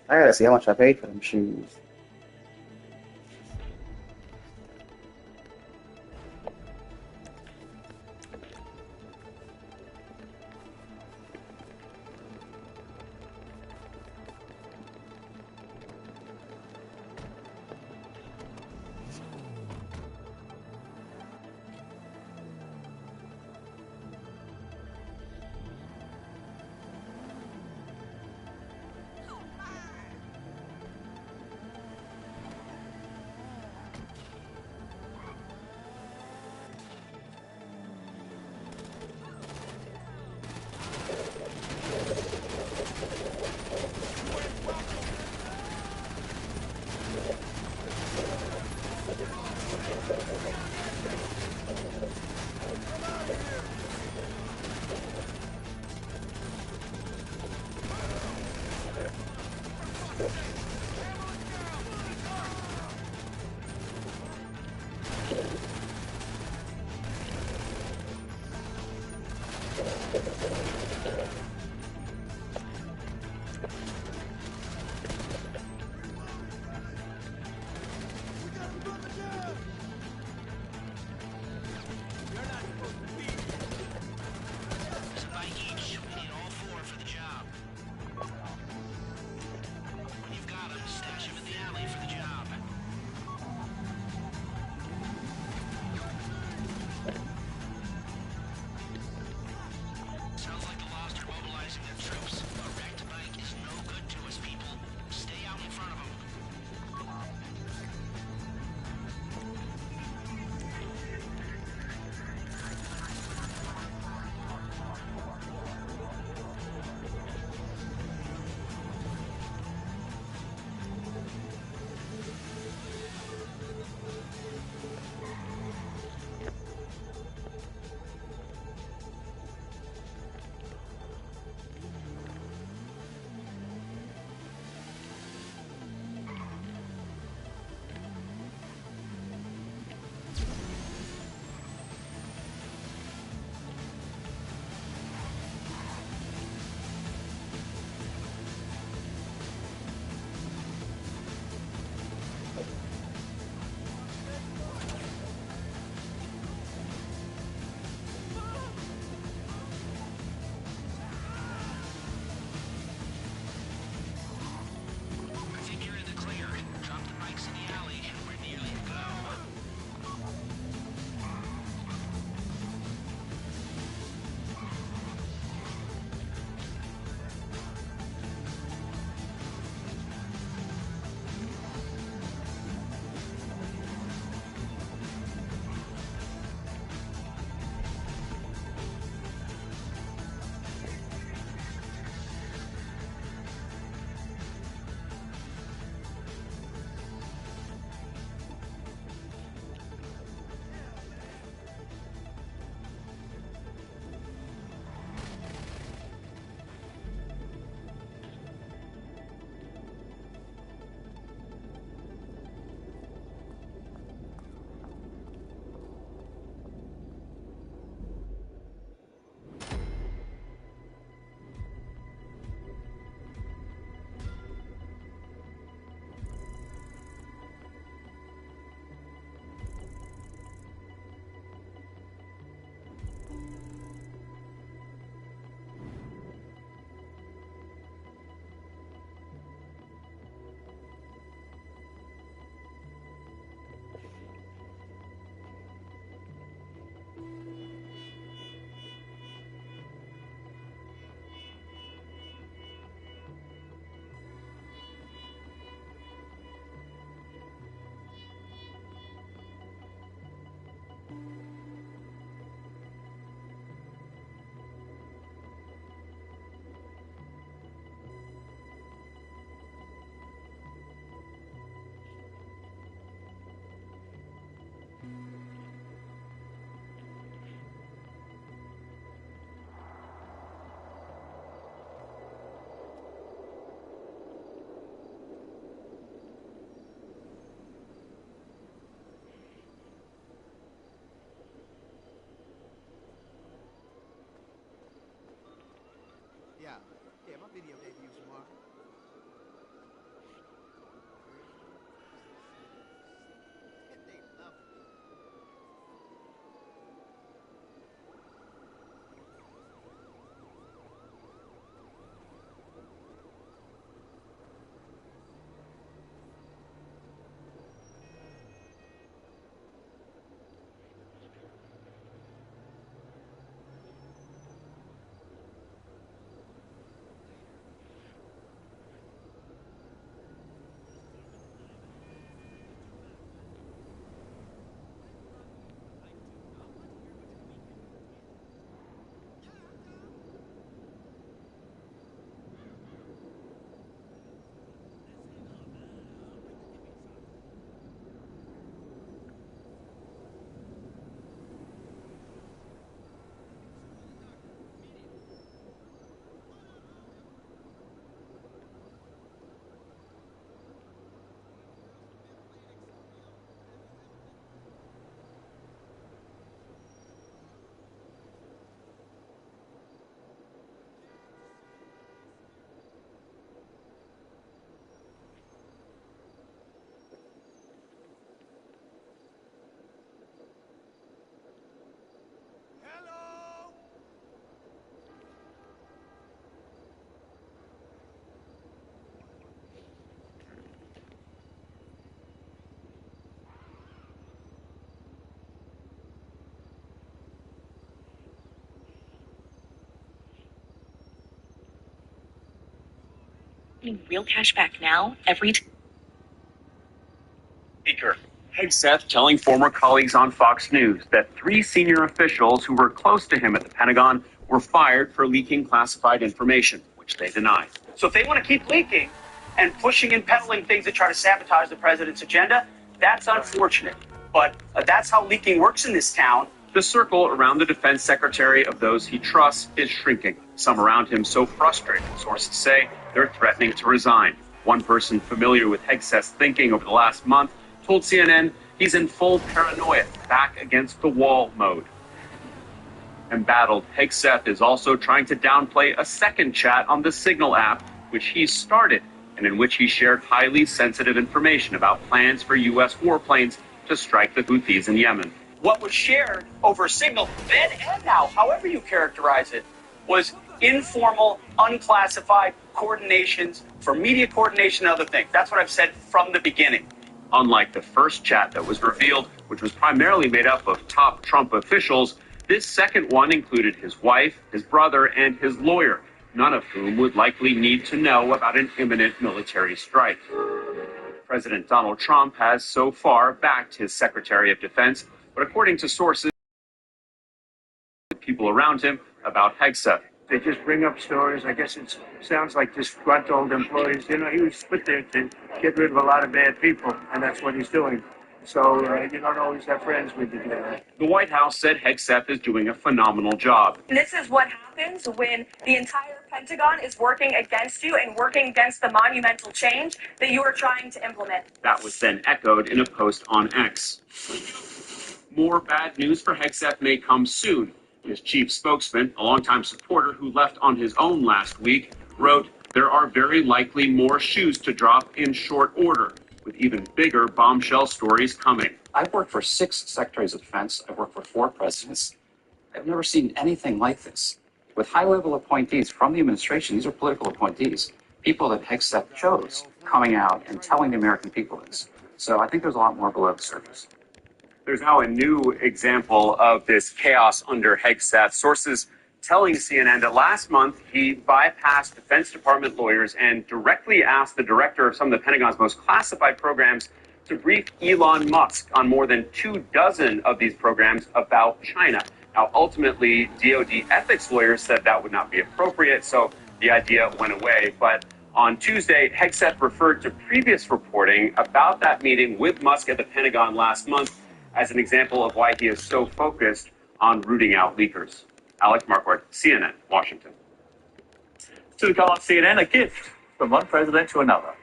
I gotta see how much I paid for them shoes. getting real cash back now every Speaker Hegseth telling former colleagues on Fox News that 3 senior officials who were close to him at the Pentagon were fired for leaking classified information, which they denied. So if they want to keep leaking and pushing and peddling things that try to sabotage the president's agenda, that's unfortunate. But that's how leaking works in this town. The circle around the defense secretary of those he trusts is shrinking. Some around him so frustrated, sources say, they're threatening to resign. One person familiar with Hegseth's thinking over the last month told CNN he's in full paranoia, back against the wall mode. Embattled, Hegseth is also trying to downplay a second chat on the Signal app, which he started, and in which he shared highly sensitive information about plans for U.S. warplanes to strike the Houthis in Yemen. What was shared over Signal, then and now, however you characterize it, was informal, unclassified coordinations for media coordination and other things. That's what I've said from the beginning. Unlike the first chat that was revealed, which was primarily made up of top Trump officials, this second one included his wife, his brother, and his lawyer, none of whom would likely need to know about an imminent military strike. President Donald Trump has so far backed his Secretary of Defense, but according to sources, people around him about Hegseth. They just bring up stories. I guess it sounds like disgruntled employees. You know, he was put there to get rid of a lot of bad people, and that's what he's doing. So you don't always have friends with you there. The White House said Hegseth is doing a phenomenal job. This is what happens when the entire Pentagon is working against you and working against the monumental change that you are trying to implement. That was then echoed in a post on X. More bad news for Hegseth may come soon. His chief spokesman, a longtime supporter who left on his own last week, wrote, "There are very likely more shoes to drop in short order, with even bigger bombshell stories coming." I've worked for 6 secretaries of defense. I've worked for 4 presidents. I've never seen anything like this. With high-level appointees from the administration, these are political appointees, people that Hegseth chose, coming out and telling the American people this. So I think there's a lot more below the surface. There's now a new example of this chaos under Hegseth. Sources telling CNN that last month he bypassed Defense Department lawyers and directly asked the director of some of the Pentagon's most classified programs to brief Elon Musk on more than 24 of these programs about China. Now, ultimately, DoD ethics lawyers said that would not be appropriate, so the idea went away. But on Tuesday, Hegseth referred to previous reporting about that meeting with Musk at the Pentagon last month as an example of why he is so focused on rooting out leakers. Alex Marquardt, CNN, Washington. To the call on CNN, a gift from one president to another.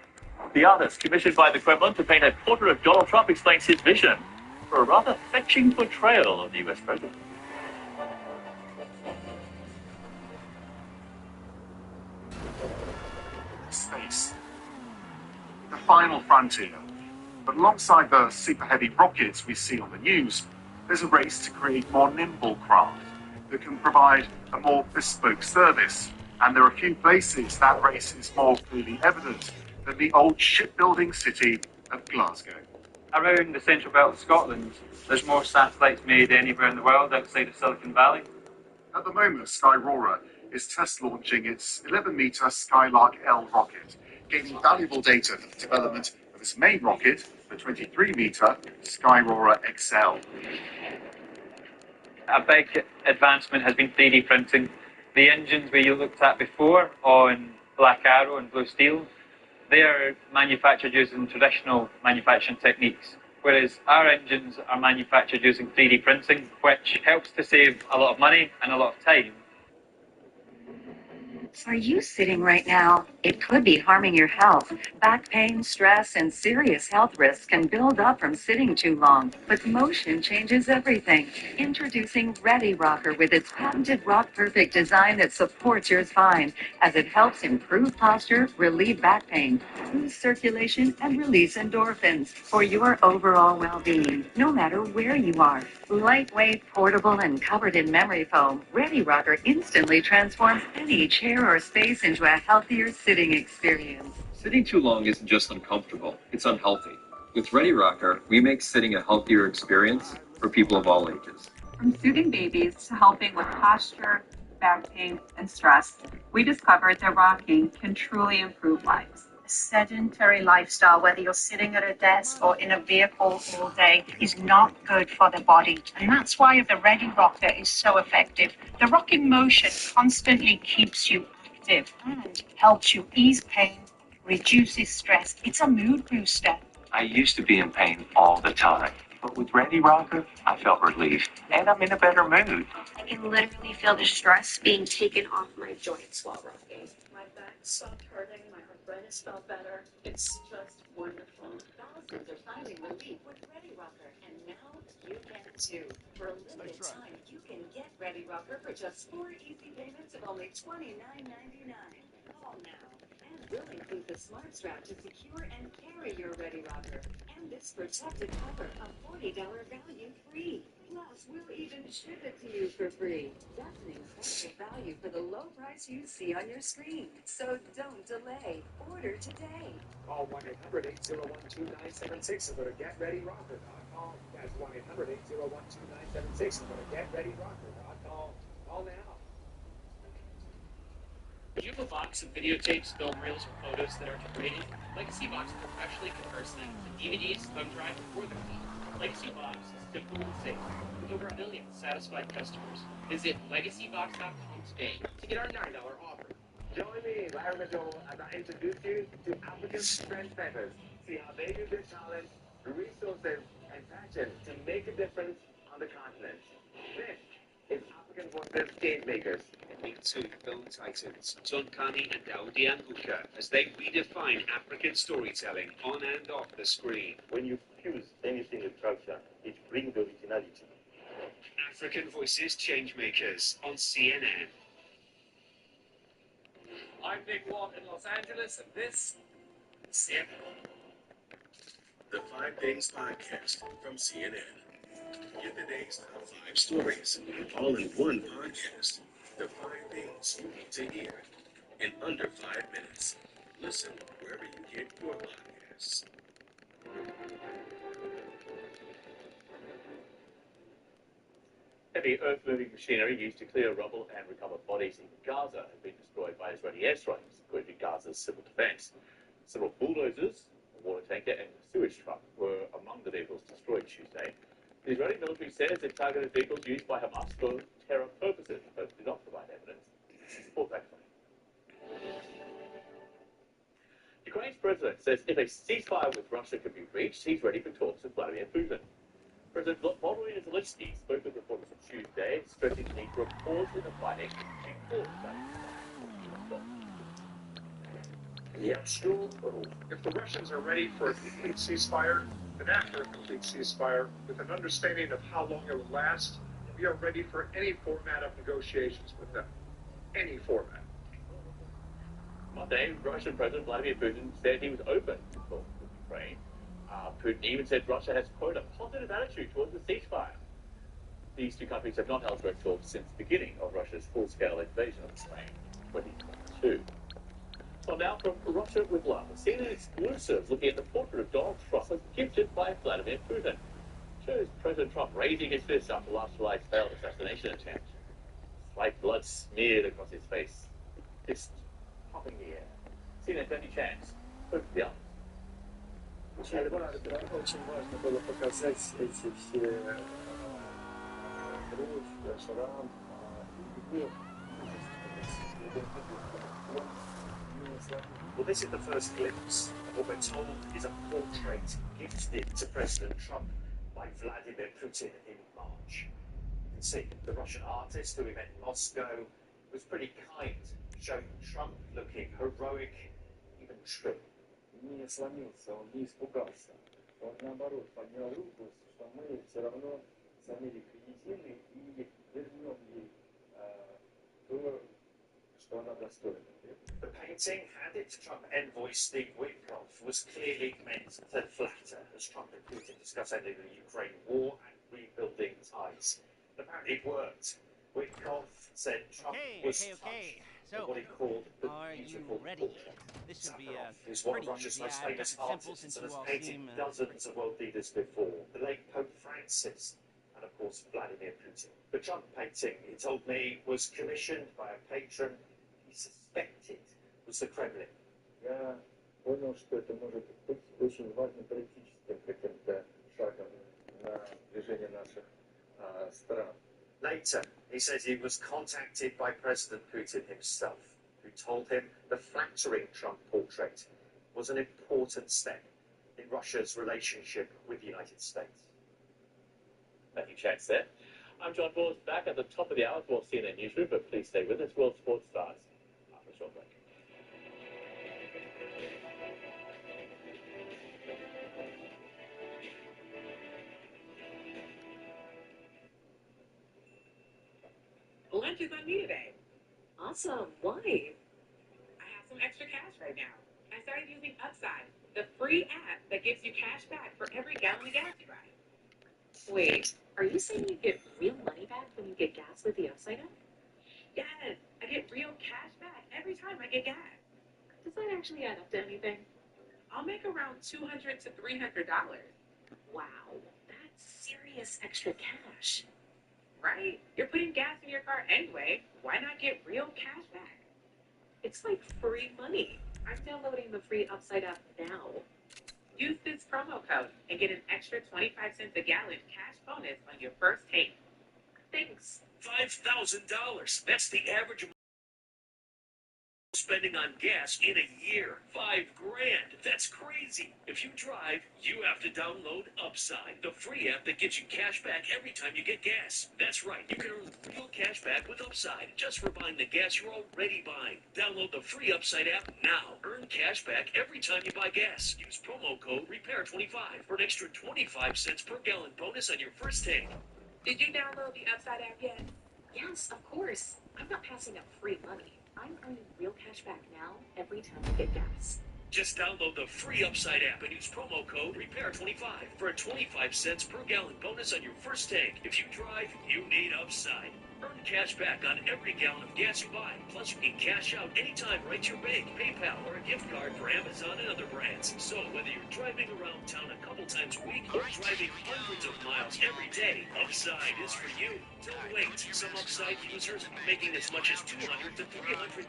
The artist, commissioned by the Kremlin to paint a portrait of Donald Trump, explains his vision for a rather fetching portrayal of the U.S. president. Space, the final frontier. But alongside the super heavy rockets we see on the news, there's a race to create more nimble craft that can provide a more bespoke service. And there are a few places that race is more clearly evident than the old shipbuilding city of Glasgow. Around the central belt of Scotland, there's more satellites made anywhere in the world outside of Silicon Valley. At the moment, Skyrora is test launching its 11-meter Skylark L rocket, gaining valuable data for the development of its main rocket, the 23-meter Skyrora XL. A big advancement has been 3D printing. The engines we looked at before on Black Arrow and Blue Steel, they are manufactured using traditional manufacturing techniques, whereas our engines are manufactured using 3D printing, which helps to save a lot of money and a lot of time. Are you sitting right now? It could be harming your health. Back pain, stress, and serious health risks can build up from sitting too long. But motion changes everything. Introducing Ready Rocker with its patented Rock Perfect design that supports your spine as it helps improve posture, relieve back pain, boost circulation, and release endorphins for your overall well-being, no matter where you are. Lightweight, portable, and covered in memory foam, Ready Rocker instantly transforms any chair or space into a healthier sitting experience. Sitting too long isn't just uncomfortable, it's unhealthy. With Ready Rocker, we make sitting a healthier experience for people of all ages. From soothing babies to helping with posture, back pain, and stress, we discovered that rocking can truly improve lives. A sedentary lifestyle, whether you're sitting at a desk or in a vehicle all day, is not good for the body. And that's why the Ready Rocker is so effective. The rocking motion constantly keeps you active and helps you ease pain, reduces stress. It's a mood booster. I used to be in pain all the time, but with Ready Rocker, I felt relief, and I'm in a better mood. I can literally feel the stress being taken off my joints while rocking. My back stopped hurting, my arthritis felt better. It's just wonderful. Thousands are finding relief with Ready Rocker, and now you can too. For a limited time, you can get Ready Rocker for just 4 easy payments of only $29.99. Call now. And we'll include the Smart Strap to secure and carry your Ready Rocker. And this protective cover, a $40 value free. Plus, we'll even ship it to you for free. That's an incredible value for the low price you see on your screen. So don't delay. Order today. Call 1-800-801-2976 and go to GetReadyRocker.com. That's 1-800-801-2976 and go to GetReadyRocker.com. Call now. Do you have a box of videotapes, film reels, or photos that are degrading? Legacy Box professionally converts them to DVDs, thumb drive, or the cloud. Legacy Box is simple and safe, with over 1 million satisfied customers. Visit LegacyBox.com today to get our $9 offer. Join me, Larry Majol, as I introduce you to African trendsetters. See how they use their talent, resources, and passion to make a difference on the continent. This is African Voices Change Makers. Meet two film titans, John Carney and Daudi Anguka, as they redefine African storytelling on and off the screen. When you fuse anything with culture, it brings originality. African Voices Changemakers on CNN. I'm Nick Walt in Los Angeles, and this is CNN. The 5 Things Podcast from CNN. Get the day's top 5 stories, all in one podcast. The 5 things you need to hear in under 5 minutes. Listen wherever you get your podcasts. Heavy earth-moving machinery used to clear rubble and recover bodies in Gaza has been destroyed by Israeli airstrikes, according to Gaza's civil defense. Several bulldozers, a water tanker, and a sewage truck were among the vehicles destroyed Tuesday. The Israeli military says it targeted vehicles used by Hamas for terror purposes, but did not provide evidence to support that claim. Ukraine's president says if a ceasefire with Russia can be reached, he's ready for talks with Vladimir Putin. President Volodymyr Zelensky spoke with reporters on Tuesday, stressing the need for a pause in the fighting before If the Russians are ready for a complete ceasefire, then after a complete ceasefire, with an understanding of how long it will last, we are ready for any format of negotiations with them. Any format. Monday, Russian President Vladimir Putin said he was open to talks with Ukraine. Putin even said Russia has, quote, a positive attitude towards the ceasefire. These two countries have not held direct talks since the beginning of Russia's full-scale invasion of Ukraine in 2022. Well, now from Russia with Love, CNN exclusive looking at the portrait of Donald Trump as gifted by Vladimir Putin. Shows President Trump raising his fist after last July's failed assassination attempt. Slight blood smeared across his face. Fist popping the air. CNN Benny Chance. Over to the others. Очень важно было показать эти все кровь, шрам, его. Well, this is the first glimpse of what we're told is a portrait gifted to President Trump by Vladimir Putin in March. You can see the Russian artist who we met in Moscow was pretty kind, showing Trump looking heroic, even true. Не сломился, он не испугался. Он, наоборот, поднял руку, что мы все равно с Америкой едины и вернем ей то, что она достойна. The painting, handed to Trump envoy Steve Witkoff, was clearly meant to flatter as Trump and Putin discuss ending the Ukraine war and rebuilding ties. Apparently it worked. Witkoff said Trump was touched by what he called the beautiful portrait. Sakharov is one of Russia's most famous artists and has painted dozens of world leaders before. The late Pope Francis, and of course course, Vladimir Putin. The Trump painting, he told me, was commissioned by a patron he suspected was the Kremlin. Я понял, что это может быть очень важным политическим каким-то шагом на движение наших стран. Later, he said he was contacted by President Putin himself, who told him the flattering Trump portrait was an important step in Russia's relationship with the United States. Thank you, Checks there. I'm John Ball, back at the top of the hour for CNN Newsroom, but please stay with us. World Sports starts after a short break. Lunch is on me today. Awesome. Why? I have some extra cash right now. I started using Upside, the free app that gives you cash back for every gallon of gas you buy. Wait, are you saying you get real money back when you get gas with the Upside app? Yes, I get real cash back every time I get gas. Does that actually add up to anything? I'll make around $200 to $300. Wow, that's serious extra cash. Right? You're putting gas in your car anyway. Why not get real cash back? It's like free money. I'm downloading the free Upside app now. Use this promo code and get an extra 25 cents a gallon cash bonus on your first tank. Thanks. $5,000. That's the average spending on gas in a year. $5,000. That's crazy. If you drive, you have to download Upside, the free app that gives you cash back every time you get gas. That's right. You can earn real cash back with Upside just for buying the gas you're already buying. Download the free Upside app now. Earn cash back every time you buy gas. Use promo code REPAIR25 for an extra 25 cents per gallon bonus on your first tank. Did you download the Upside app yet? Yes, of course. I'm not passing up free money. I'm earning real cash back now every time I get gas. Just download the free Upside app and use promo code REPAIR25 for a 25 cents per gallon bonus on your first tank. If you drive, you need Upside. Earn cash back on every gallon of gas you buy. Plus, you can cash out anytime right to your bank, PayPal, or a gift card for Amazon and other brands. So whether you're driving around town a couple times a week or driving hundreds of miles every day, Upside is for you. Don't wait. Some Upside users are making as much as $200 to $300.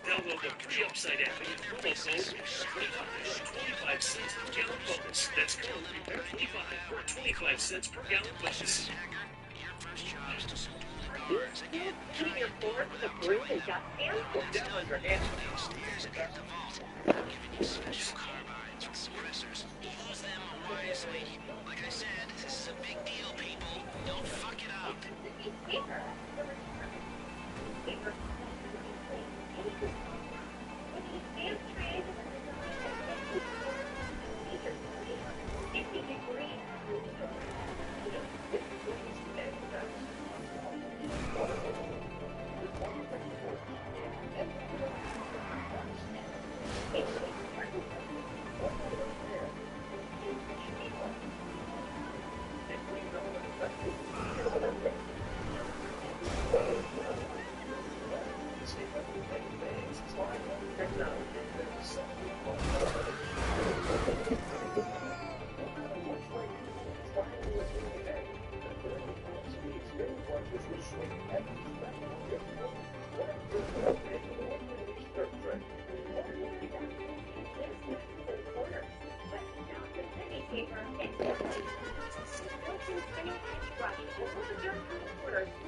Download the free Upside app and use promo code REPAIR25 for a 25 cents per gallon bonus. That's code REPAIR25 for a 25 cents per gallon bonus. You still eating your floor with a broom and dustpan? Well, down under hand. Special carbides with suppressors. Use them wisely. Like I said, this is a big deal, people. Don't fuck it up.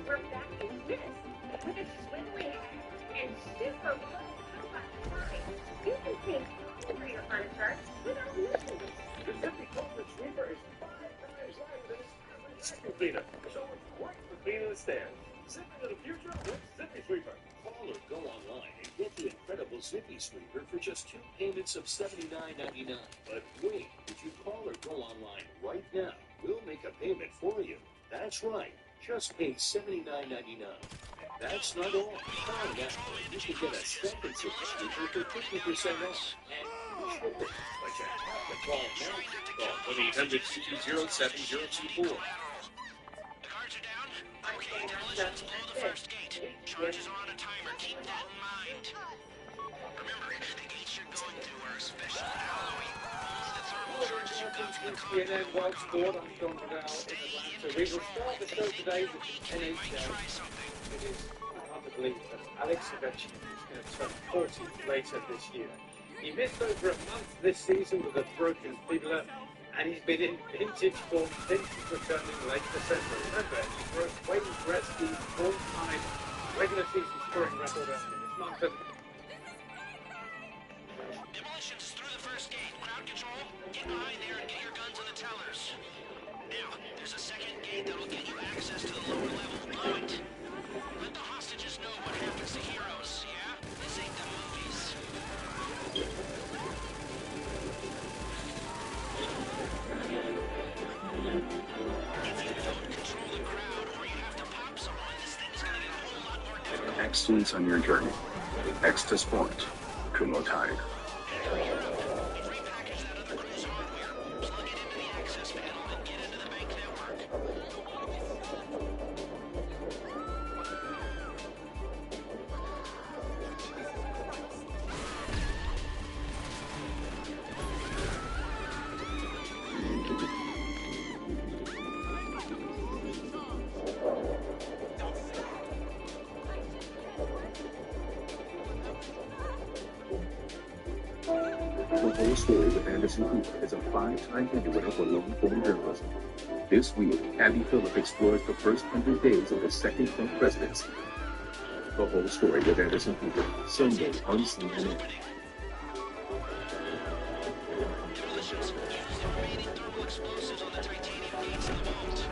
We're back in this with a swivelly head and super low robot design. You can take all of your furniture without losing it. The Zippy Culprit Sweeper is 5 times lighter than its average vacuum cleaner, so it's great for cleaning the stairs. Zip into the future with Zippy Sweeper. Call or go online and get the incredible Zippy Sweeper for just 2 payments of $79.99. But wait, if you call or go online right now, we'll make a payment for you. That's right, just pay $79.99. That's not all. Call now and you can get a second Zippy Sweeper for 50% off. And free shipping. But you have to call now. Call 1-800-220-7024. The cards are down? Okay, let's blow the first gate. Charges are on a timer. Keep that in mind. Remember, the gates you're going through are especially Halloween. Only the thermal charges you got from the CNN World Sport. I'm John Vidal in Atlanta. So we will start the show today with the NHL. It is hard to believe that Alex Ovechkin is going to turn 40 later this year. He missed over a month this season with a broken fibula, and he's been in vintage form since returning late December. Remember, he broke Wayne Gretzky's all-time regular season scoring record earlier this month. Demolitions through the first gate. Crowd control, get behind there and get your guns on the tellers. Now, there's a second gate that will get you access to the lower level. Blow it. Let the hostages know what happens to heroes, yeah? This ain't the movies. If you don't control the crowd or you have to pop someone, this thing's gonna get a whole lot more difficult. Excellence on your journey. Extra Sport. Kumo Tide. Repackage that other crew's hardware. Plug it into the access panel and get into the bank network. The Whole Story with Anderson Cooper is a 5-time Emmy winner for long-form journalism. This week, Abby Phillip explores the first 100 days of the second Trump presidency. The Whole Story with Anderson Cooper, Sunday on CNN. Demolitions, use the remaining thermal explosives on the titanium gates in the vault.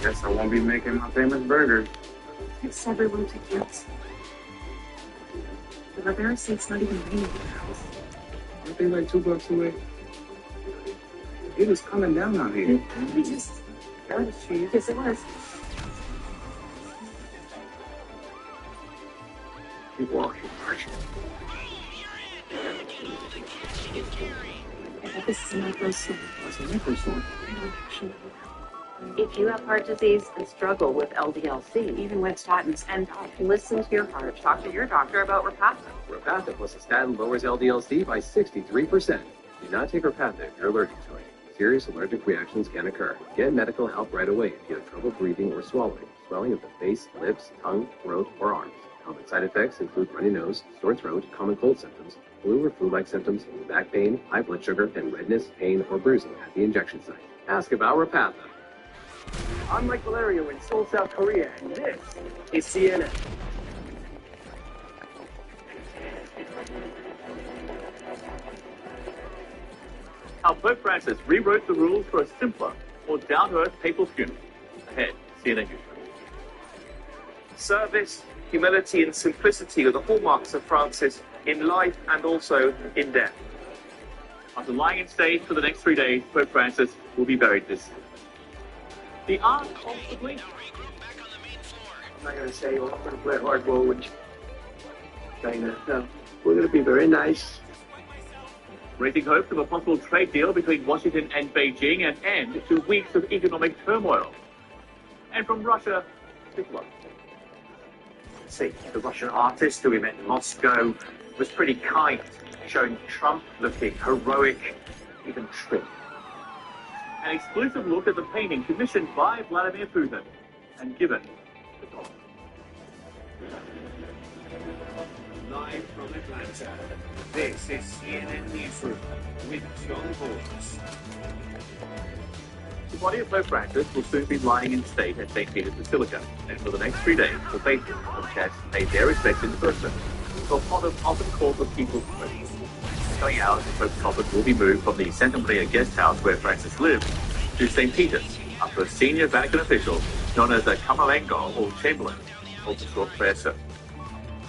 Guess I won't be making my famous burger. It's everyone to cancel. The Rivera seat's not even raining in the house. Aren't they like $2 away? It is coming down out here. That was true. Yes, it was. Keep walking, Marshall. I bet this is a microsome. What's a microsome? I don't actually know. If you have heart disease and struggle with LDL-C, even with statins and diet, listen to your heart. Talk to your doctor about Repatha. Repatha plus a statin lowers LDL-C by 63%. Do not take Repatha if you're allergic to it. Serious allergic reactions can occur. Get medical help right away if you have trouble breathing or swallowing, swelling of the face, lips, tongue, throat, or arms. Common side effects include runny nose, sore throat, common cold symptoms, flu or flu-like symptoms, back pain, high blood sugar, and redness, pain, or bruising at the injection site. Ask about Repatha. I'm Mike Valerio in Seoul, South Korea, and this is CNN. How Pope Francis rewrote the rules for a simpler, more down-to-earth papal funeral. Ahead, CNN News. Service, humility, and simplicity are the hallmarks of Francis in life and also in death. After lying in state for the next 3 days, Pope Francis will be buried this year. The uncomfortably. I'm not going to say, well, I'm going to play hardball with China. No, we're going to be very nice. Raising hopes of a possible trade deal between Washington and Beijing and end to weeks of economic turmoil. And from Russia, this one. See, the Russian artist who we met in Moscow was pretty kind, showing Trump looking heroic, even trim. An exclusive look at the painting commissioned by Vladimir Putin and given to Tom. Live from Atlanta, this is CNN Newsroom with John Bowles. The body of Pope Francis will soon be lying in state at St. Peter's Basilica, and for the next 3 days, the faithful of church pay their respects in person. The plot of often called the People's Pope. Going out, the Pope's coffin will be moved from the Santa Maria guest house where Francis lived to St. Peter's, after a senior Vatican official known as a Camerlengo or Chamberlain holds a short prayer service.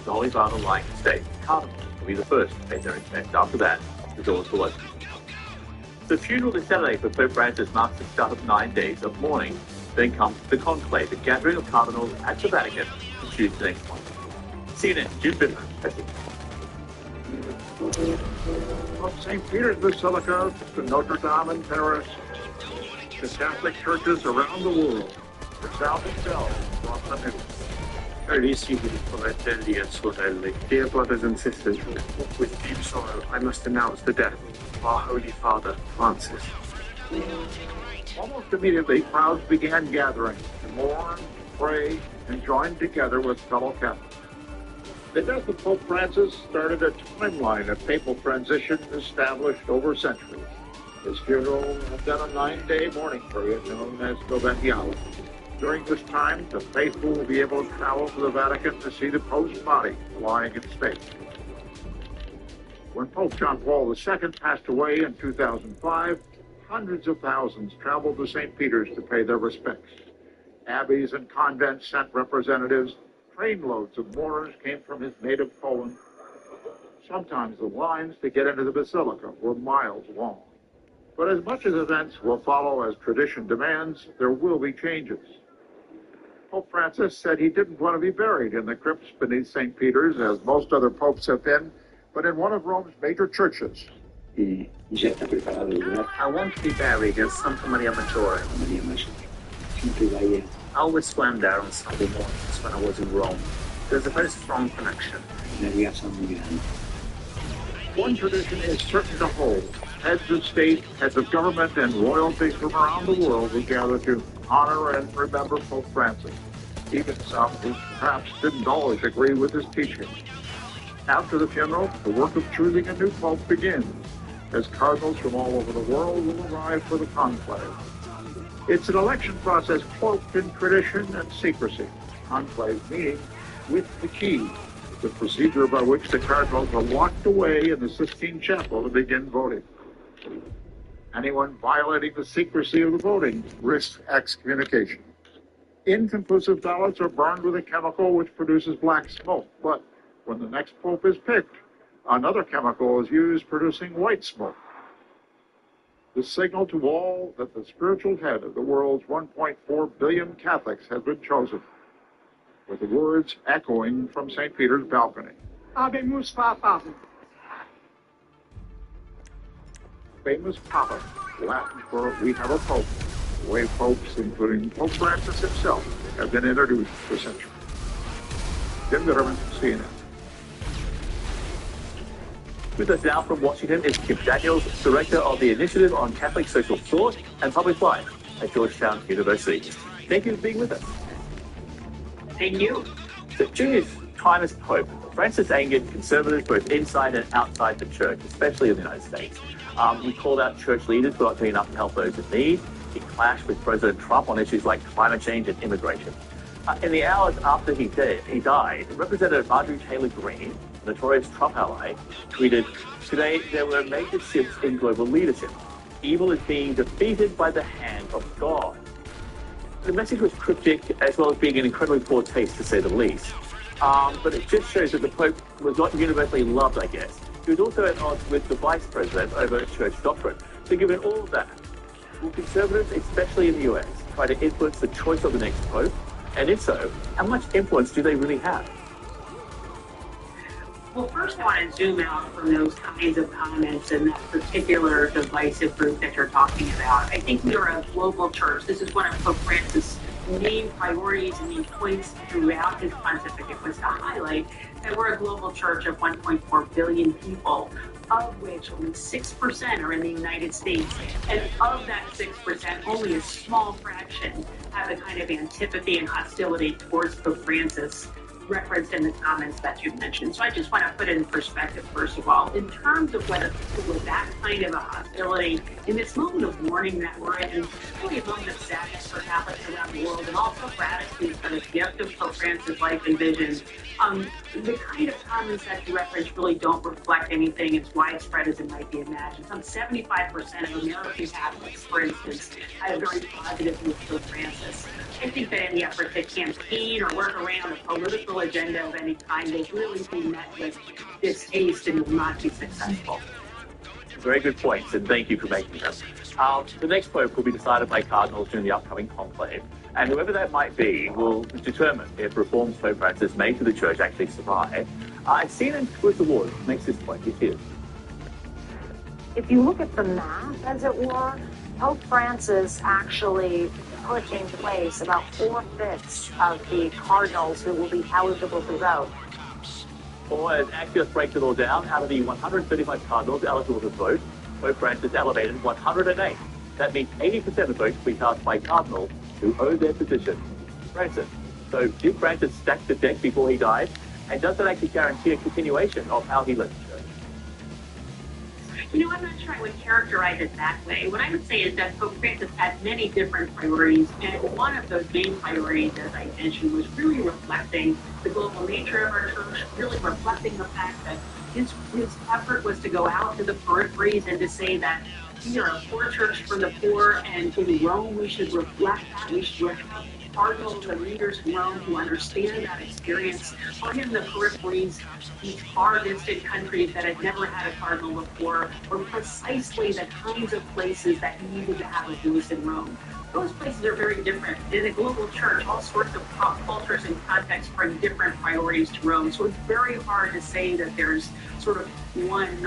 The Holy Father lying in state, Cardinal will be the first to pay their respects. After that, the doors will open. The funeral this Saturday for Pope Francis marks the start of 9 days of mourning. Then comes the conclave, the gathering of cardinals at the Vatican to choose the next one. CNN, June 5th. From St. Peter's Basilica to Notre Dame in Paris, to Catholic churches around the world, the South itself brought the news. Carissimi fratelli e sorelle, dear brothers and sisters, with deep sorrow I must announce the death of our Holy Father, Francis. Almost immediately, crowds began gathering to mourn, pray, and join together with fellow Catholics. The death of Pope Francis started a timeline of papal transition established over centuries. His funeral and then a 9-day mourning period known as Noventiale. During this time, the faithful will be able to travel to the Vatican to see the Pope's body lying in state. When Pope John Paul II passed away in 2005, hundreds of thousands traveled to St. Peter's to pay their respects. Abbeys and convents sent representatives. Trainloads of mourners came from his native Poland. Sometimes the lines to get into the basilica were miles long. But as much as events will follow as tradition demands, there will be changes. Pope Francis said he didn't want to be buried in the crypts beneath St. Peter's, as most other popes have been, but in one of Rome's major churches. I want to be buried in Santa Maria Maggiore. I always swam there on Sunday mornings when I was in Rome. There's a very strong connection. One tradition is certain to hold. Heads of state, heads of government, and royalty from around the world will gather to honor and remember Pope Francis, even some who perhaps didn't always agree with his teaching. After the funeral, the work of choosing a new pope begins, as cardinals from all over the world will arrive for the conclave. It's an election process cloaked in tradition and secrecy. Conclave meaning with the key, the procedure by which the cardinals are locked away in the Sistine Chapel to begin voting. Anyone violating the secrecy of the voting risks excommunication. Inconclusive ballots are burned with a chemical which produces black smoke, but when the next pope is picked, another chemical is used producing white smoke. The signal to all that the spiritual head of the world's 1.4 billion Catholics has been chosen, with the words echoing from St. Peter's balcony. Habemus Papa. Famous Papa, Latin for we have a pope, the way popes, including Pope Francis himself, have been introduced for centuries. Tim Bitterman, CNN. With us now from Washington is Kim Daniels, Director of the Initiative on Catholic Social Thought and Public Life at Georgetown University. Thank you for being with us. Thank you. So during his time as Pope, Francis angered conservatives both inside and outside the church, especially in the United States. He called out church leaders for not doing enough to help those in need. He clashed with President Trump on issues like climate change and immigration. In the hours after he died, Representative Marjorie Taylor Greene, the notorious Trump ally, tweeted, "Today there were major shifts in global leadership. Evil is being defeated by the hand of God." The message was cryptic as well as being an incredibly poor taste, to say the least. But it just shows that the Pope was not universally loved, I guess. He was also at odds with the Vice President over church doctrine. So given all of that, will conservatives, especially in the US, try to influence the choice of the next Pope? And if so, how much influence do they really have? Well, first I want to zoom out from those kinds of comments and that particular divisive group that you're talking about. I think we are a global church. This is one of Pope Francis' main priorities and main points throughout his pontificate was to highlight that we're a global church of 1.4 billion people, of which only 6% are in the United States. And of that 6%, only a small fraction have the kind of antipathy and hostility towards Pope Francis referenced in the comments that you mentioned. So I just want to put it in perspective, first of all, in terms of whether people with that kind of a hostility in this moment of mourning that we're in, really a moment of sadness for Catholics around the world, and also gratitude for the gift of Pope Francis' life and vision. The kind of comments that you referenced really don't reflect anything as widespread as it might be imagined. Some 75% of American Catholics, for instance, have a very positive view of Pope Francis. I think that any effort to campaign or work around a political agenda of any kind will really be met with distaste and will not be successful. Very good points, and thank you for making them. The next Pope will be decided by cardinals during the upcoming conclave, and whoever that might be will determine if reforms Pope Francis made to the Church actually survive. CNN Exclusive Award makes this point. It is. If you look at the math, as it were, Pope Francis actually put in place about 4/5 of the cardinals who will be eligible to vote. Or as Axios breaks it all down, out of the 135 cardinals eligible to vote, Pope Francis elevated 108. That means 80% of votes will be cast by cardinals who owe their position to Francis. So did Francis stack the deck before he died? And does that actually guarantee a continuation of how he lived? You know, I'm not sure I would characterize it that way. What I would say is that Pope Francis had many different priorities, and one of those main priorities, as I mentioned, was really reflecting the global nature of our church, really reflecting the fact that his effort was to go out to the peripheries and to say that we are a poor church for the poor, and in Rome we should reflect that. We should have cardinals and leaders in Rome who understand that experience. For him, the peripheries, these far distant countries that had never had a cardinal before, were precisely the kinds of places that needed to have a voice in Rome. Those places are very different. In a global church, all sorts of cultures and contexts bring different priorities to Rome. So it's very hard to say that there's sort of one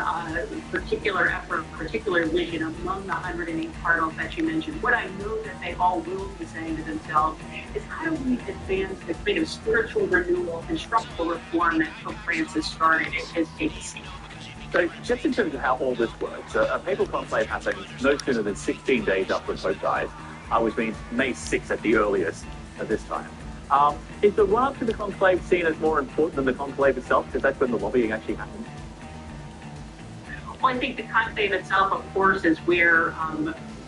particular effort, particular vision among the 108 cardinals that you mentioned. What I know that they all will be saying to themselves is, how do we advance the kind of spiritual renewal and structural reform that Pope Francis started in his papacy? So just in terms of how all this works, a papal conclave happens no sooner than 16 days after the Pope dies, which means May 6th at the earliest at this time. Is the run-up to the conclave seen as more important than the conclave itself, because that's when the lobbying actually happens? Well, I think the conclave itself, of course, is where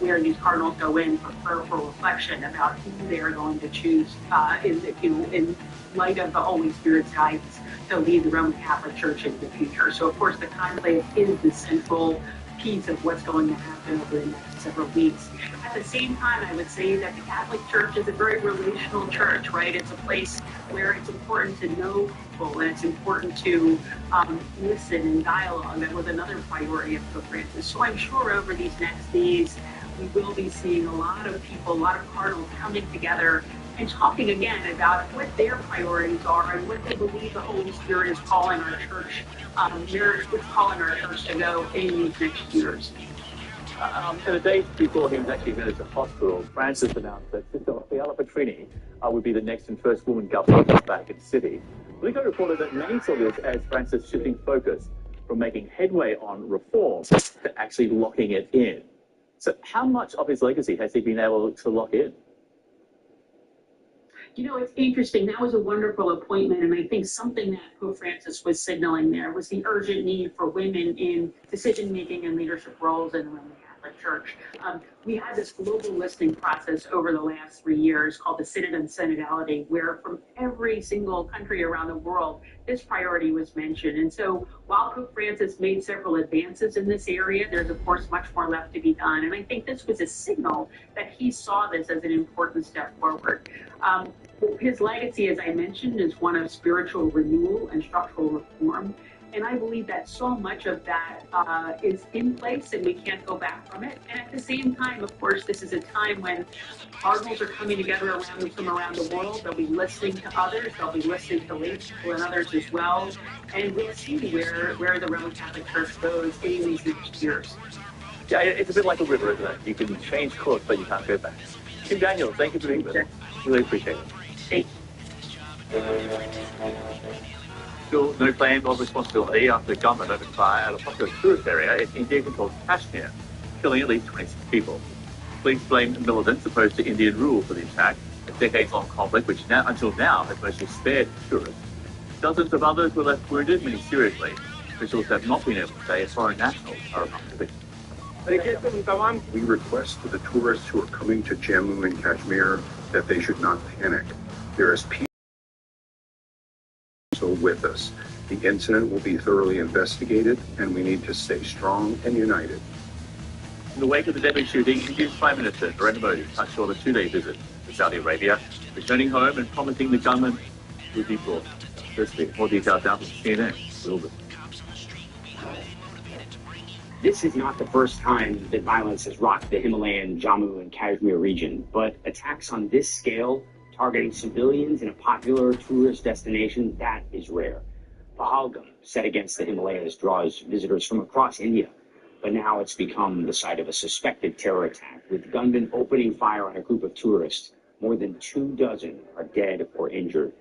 these cardinals go in for reflection about who they are going to choose in light of the Holy Spirit's guidance to lead the Roman Catholic Church in the future. So, of course, the conclave is the central piece of what's going to happen over the next several weeks. At the same time, I would say that the Catholic Church is a very relational church, right? It's a place where it's important to know people, and it's important to listen and dialogue. That was another priority of Pope Francis. So I'm sure over these next days, we will be seeing a lot of people, a lot of cardinals coming together and talking again about what their priorities are and what they believe the Holy Spirit is calling our church, calling our church to go in these next years. In the days before he was actually admitted to hospital, Francis announced that Sister Fiala Petrini would be the next and first woman governor of the Vatican City. Politico reported that many saw this as Francis shifting focus from making headway on reform to actually locking it in. So how much of his legacy has he been able to lock in? You know, it's interesting. That was a wonderful appointment, and I think something that Pope Francis was signaling there was the urgent need for women in decision-making and leadership roles in the Roman Catholic Church. We had this global listening process over the last 3 years called the Synod on Synodality, where from every single country around the world, this priority was mentioned. And so while Pope Francis made several advances in this area, there's, of course, much more left to be done. And I think this was a signal that he saw this as an important step forward. His legacy, as I mentioned, is one of spiritual renewal and structural reform. And I believe that so much of that is in place and we can't go back from it. And at the same time, of course, this is a time when cardinals are coming together from around the world. They'll be listening to others. They'll be listening to lay people and others as well. And we'll see where the Roman Catholic Church goes in these next years. Yeah, it's a bit like a river, isn't it? You can change course, but you can't go back. Tim Daniel, thank you for being with us. Really appreciate it. Thank you. Still no claim of responsibility after the gunman opened fire at a popular tourist area in India-controlled Kashmir, killing at least 26 people. Police blame militants opposed to Indian rule for the attack, a decades-long conflict which until now has mostly spared tourists. Dozens of others were left wounded, many seriously. Officials have not been able to say if foreign nationals are among the victims. We request to the tourists who are coming to Jammu and Kashmir that they should not panic. There is peace with us. The incident will be thoroughly investigated, and we need to stay strong and united. In the wake of the deadly shooting, India's Prime Minister Narendra Modi cut short a 2-day visit to Saudi Arabia, returning home and promising the gunman would be brought to justice. More details now from CNN. This is not the first time that violence has rocked the Himalayan Jammu and Kashmir region, but attacks on this scale, targeting civilians in a popular tourist destination, that is rare. Pahalgam, set against the Himalayas, draws visitors from across India. but now it's become the site of a suspected terror attack, with gunmen opening fire on a group of tourists. More than 24 are dead or injured.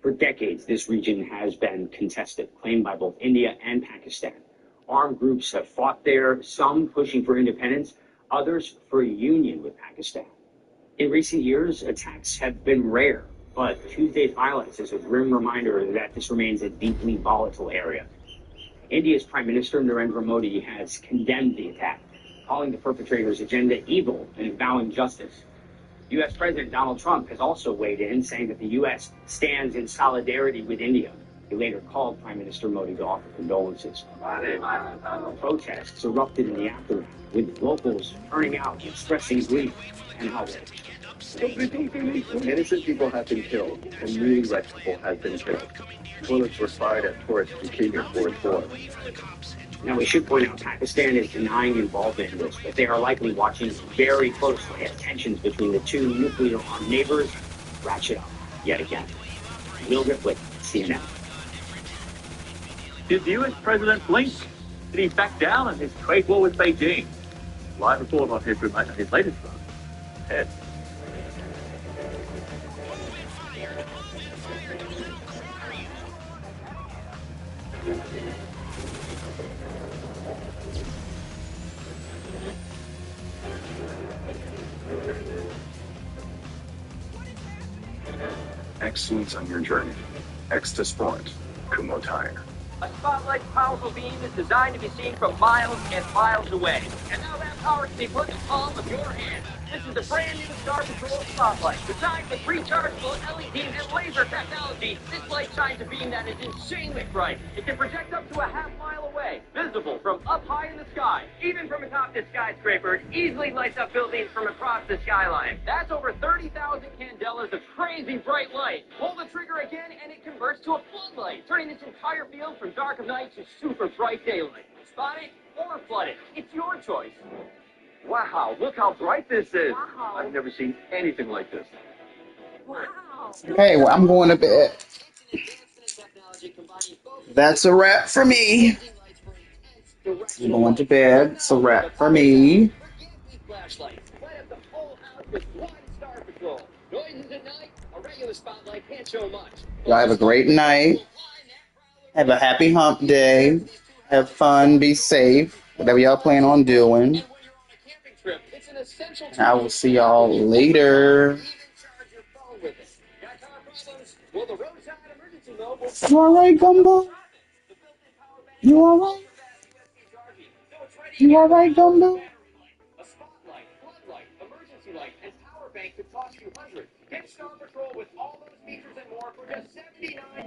For decades, this region has been contested, claimed by both India and Pakistan. Armed groups have fought there, some pushing for independence, others for a union with Pakistan. In recent years, attacks have been rare, but Tuesday's violence is a grim reminder that this remains a deeply volatile area. India's Prime Minister Narendra Modi has condemned the attack, calling the perpetrators' agenda evil and vowing justice. U.S. President Donald Trump has also weighed in, saying that the U.S. stands in solidarity with India. He later called Prime Minister Modi to offer condolences. Protests erupted in the aftermath, with locals turning out, expressing grief and outrage. Innocent people have been killed, and newly rich people have been killed. Bullets were fired at tourists who came here for a tour. Now, we should point out Pakistan is denying involvement in this, but they are likely watching very closely as tensions between the two nuclear-armed neighbors ratchet up yet again. Will Ripley, CNN. Did the US President blink? Did he back down on his trade war with Beijing? Live report on his latest one. Ted. Excellence on your journey. X to Sport. Kumo Tire. A spotlight's powerful beam is designed to be seen from miles and miles away. And now that power can be put in the palm of your hand. This is the brand new Star Patrol Spotlight. Designed with rechargeable LED and laser technology, this light shines a beam that is insanely bright. It can project up to a half-mile away, visible from up high in the sky. Even from atop this skyscraper, it easily lights up buildings from across the skyline. That's over 30,000 candelas of crazy bright light. Pull the trigger again and it converts to a floodlight, turning this entire field from dark of night to super bright daylight. Spot it or flood it. It's your choice. Wow, look how bright this is. Wow. I've never seen anything like this. Wow. Hey, well, I'm going to bed. That's a wrap for me. I'm going to bed. It's a wrap for me. Y'all have a great night. Have a happy hump day. Have fun. Be safe. Whatever y'all plan on doing. And I will see y'all later. You alright, Gumbo? You alright? You alright, Gumbo? A spotlight, floodlight, emergency light, and power bank could cost you hundreds. Get Star Patrol with all those features and more for just $79.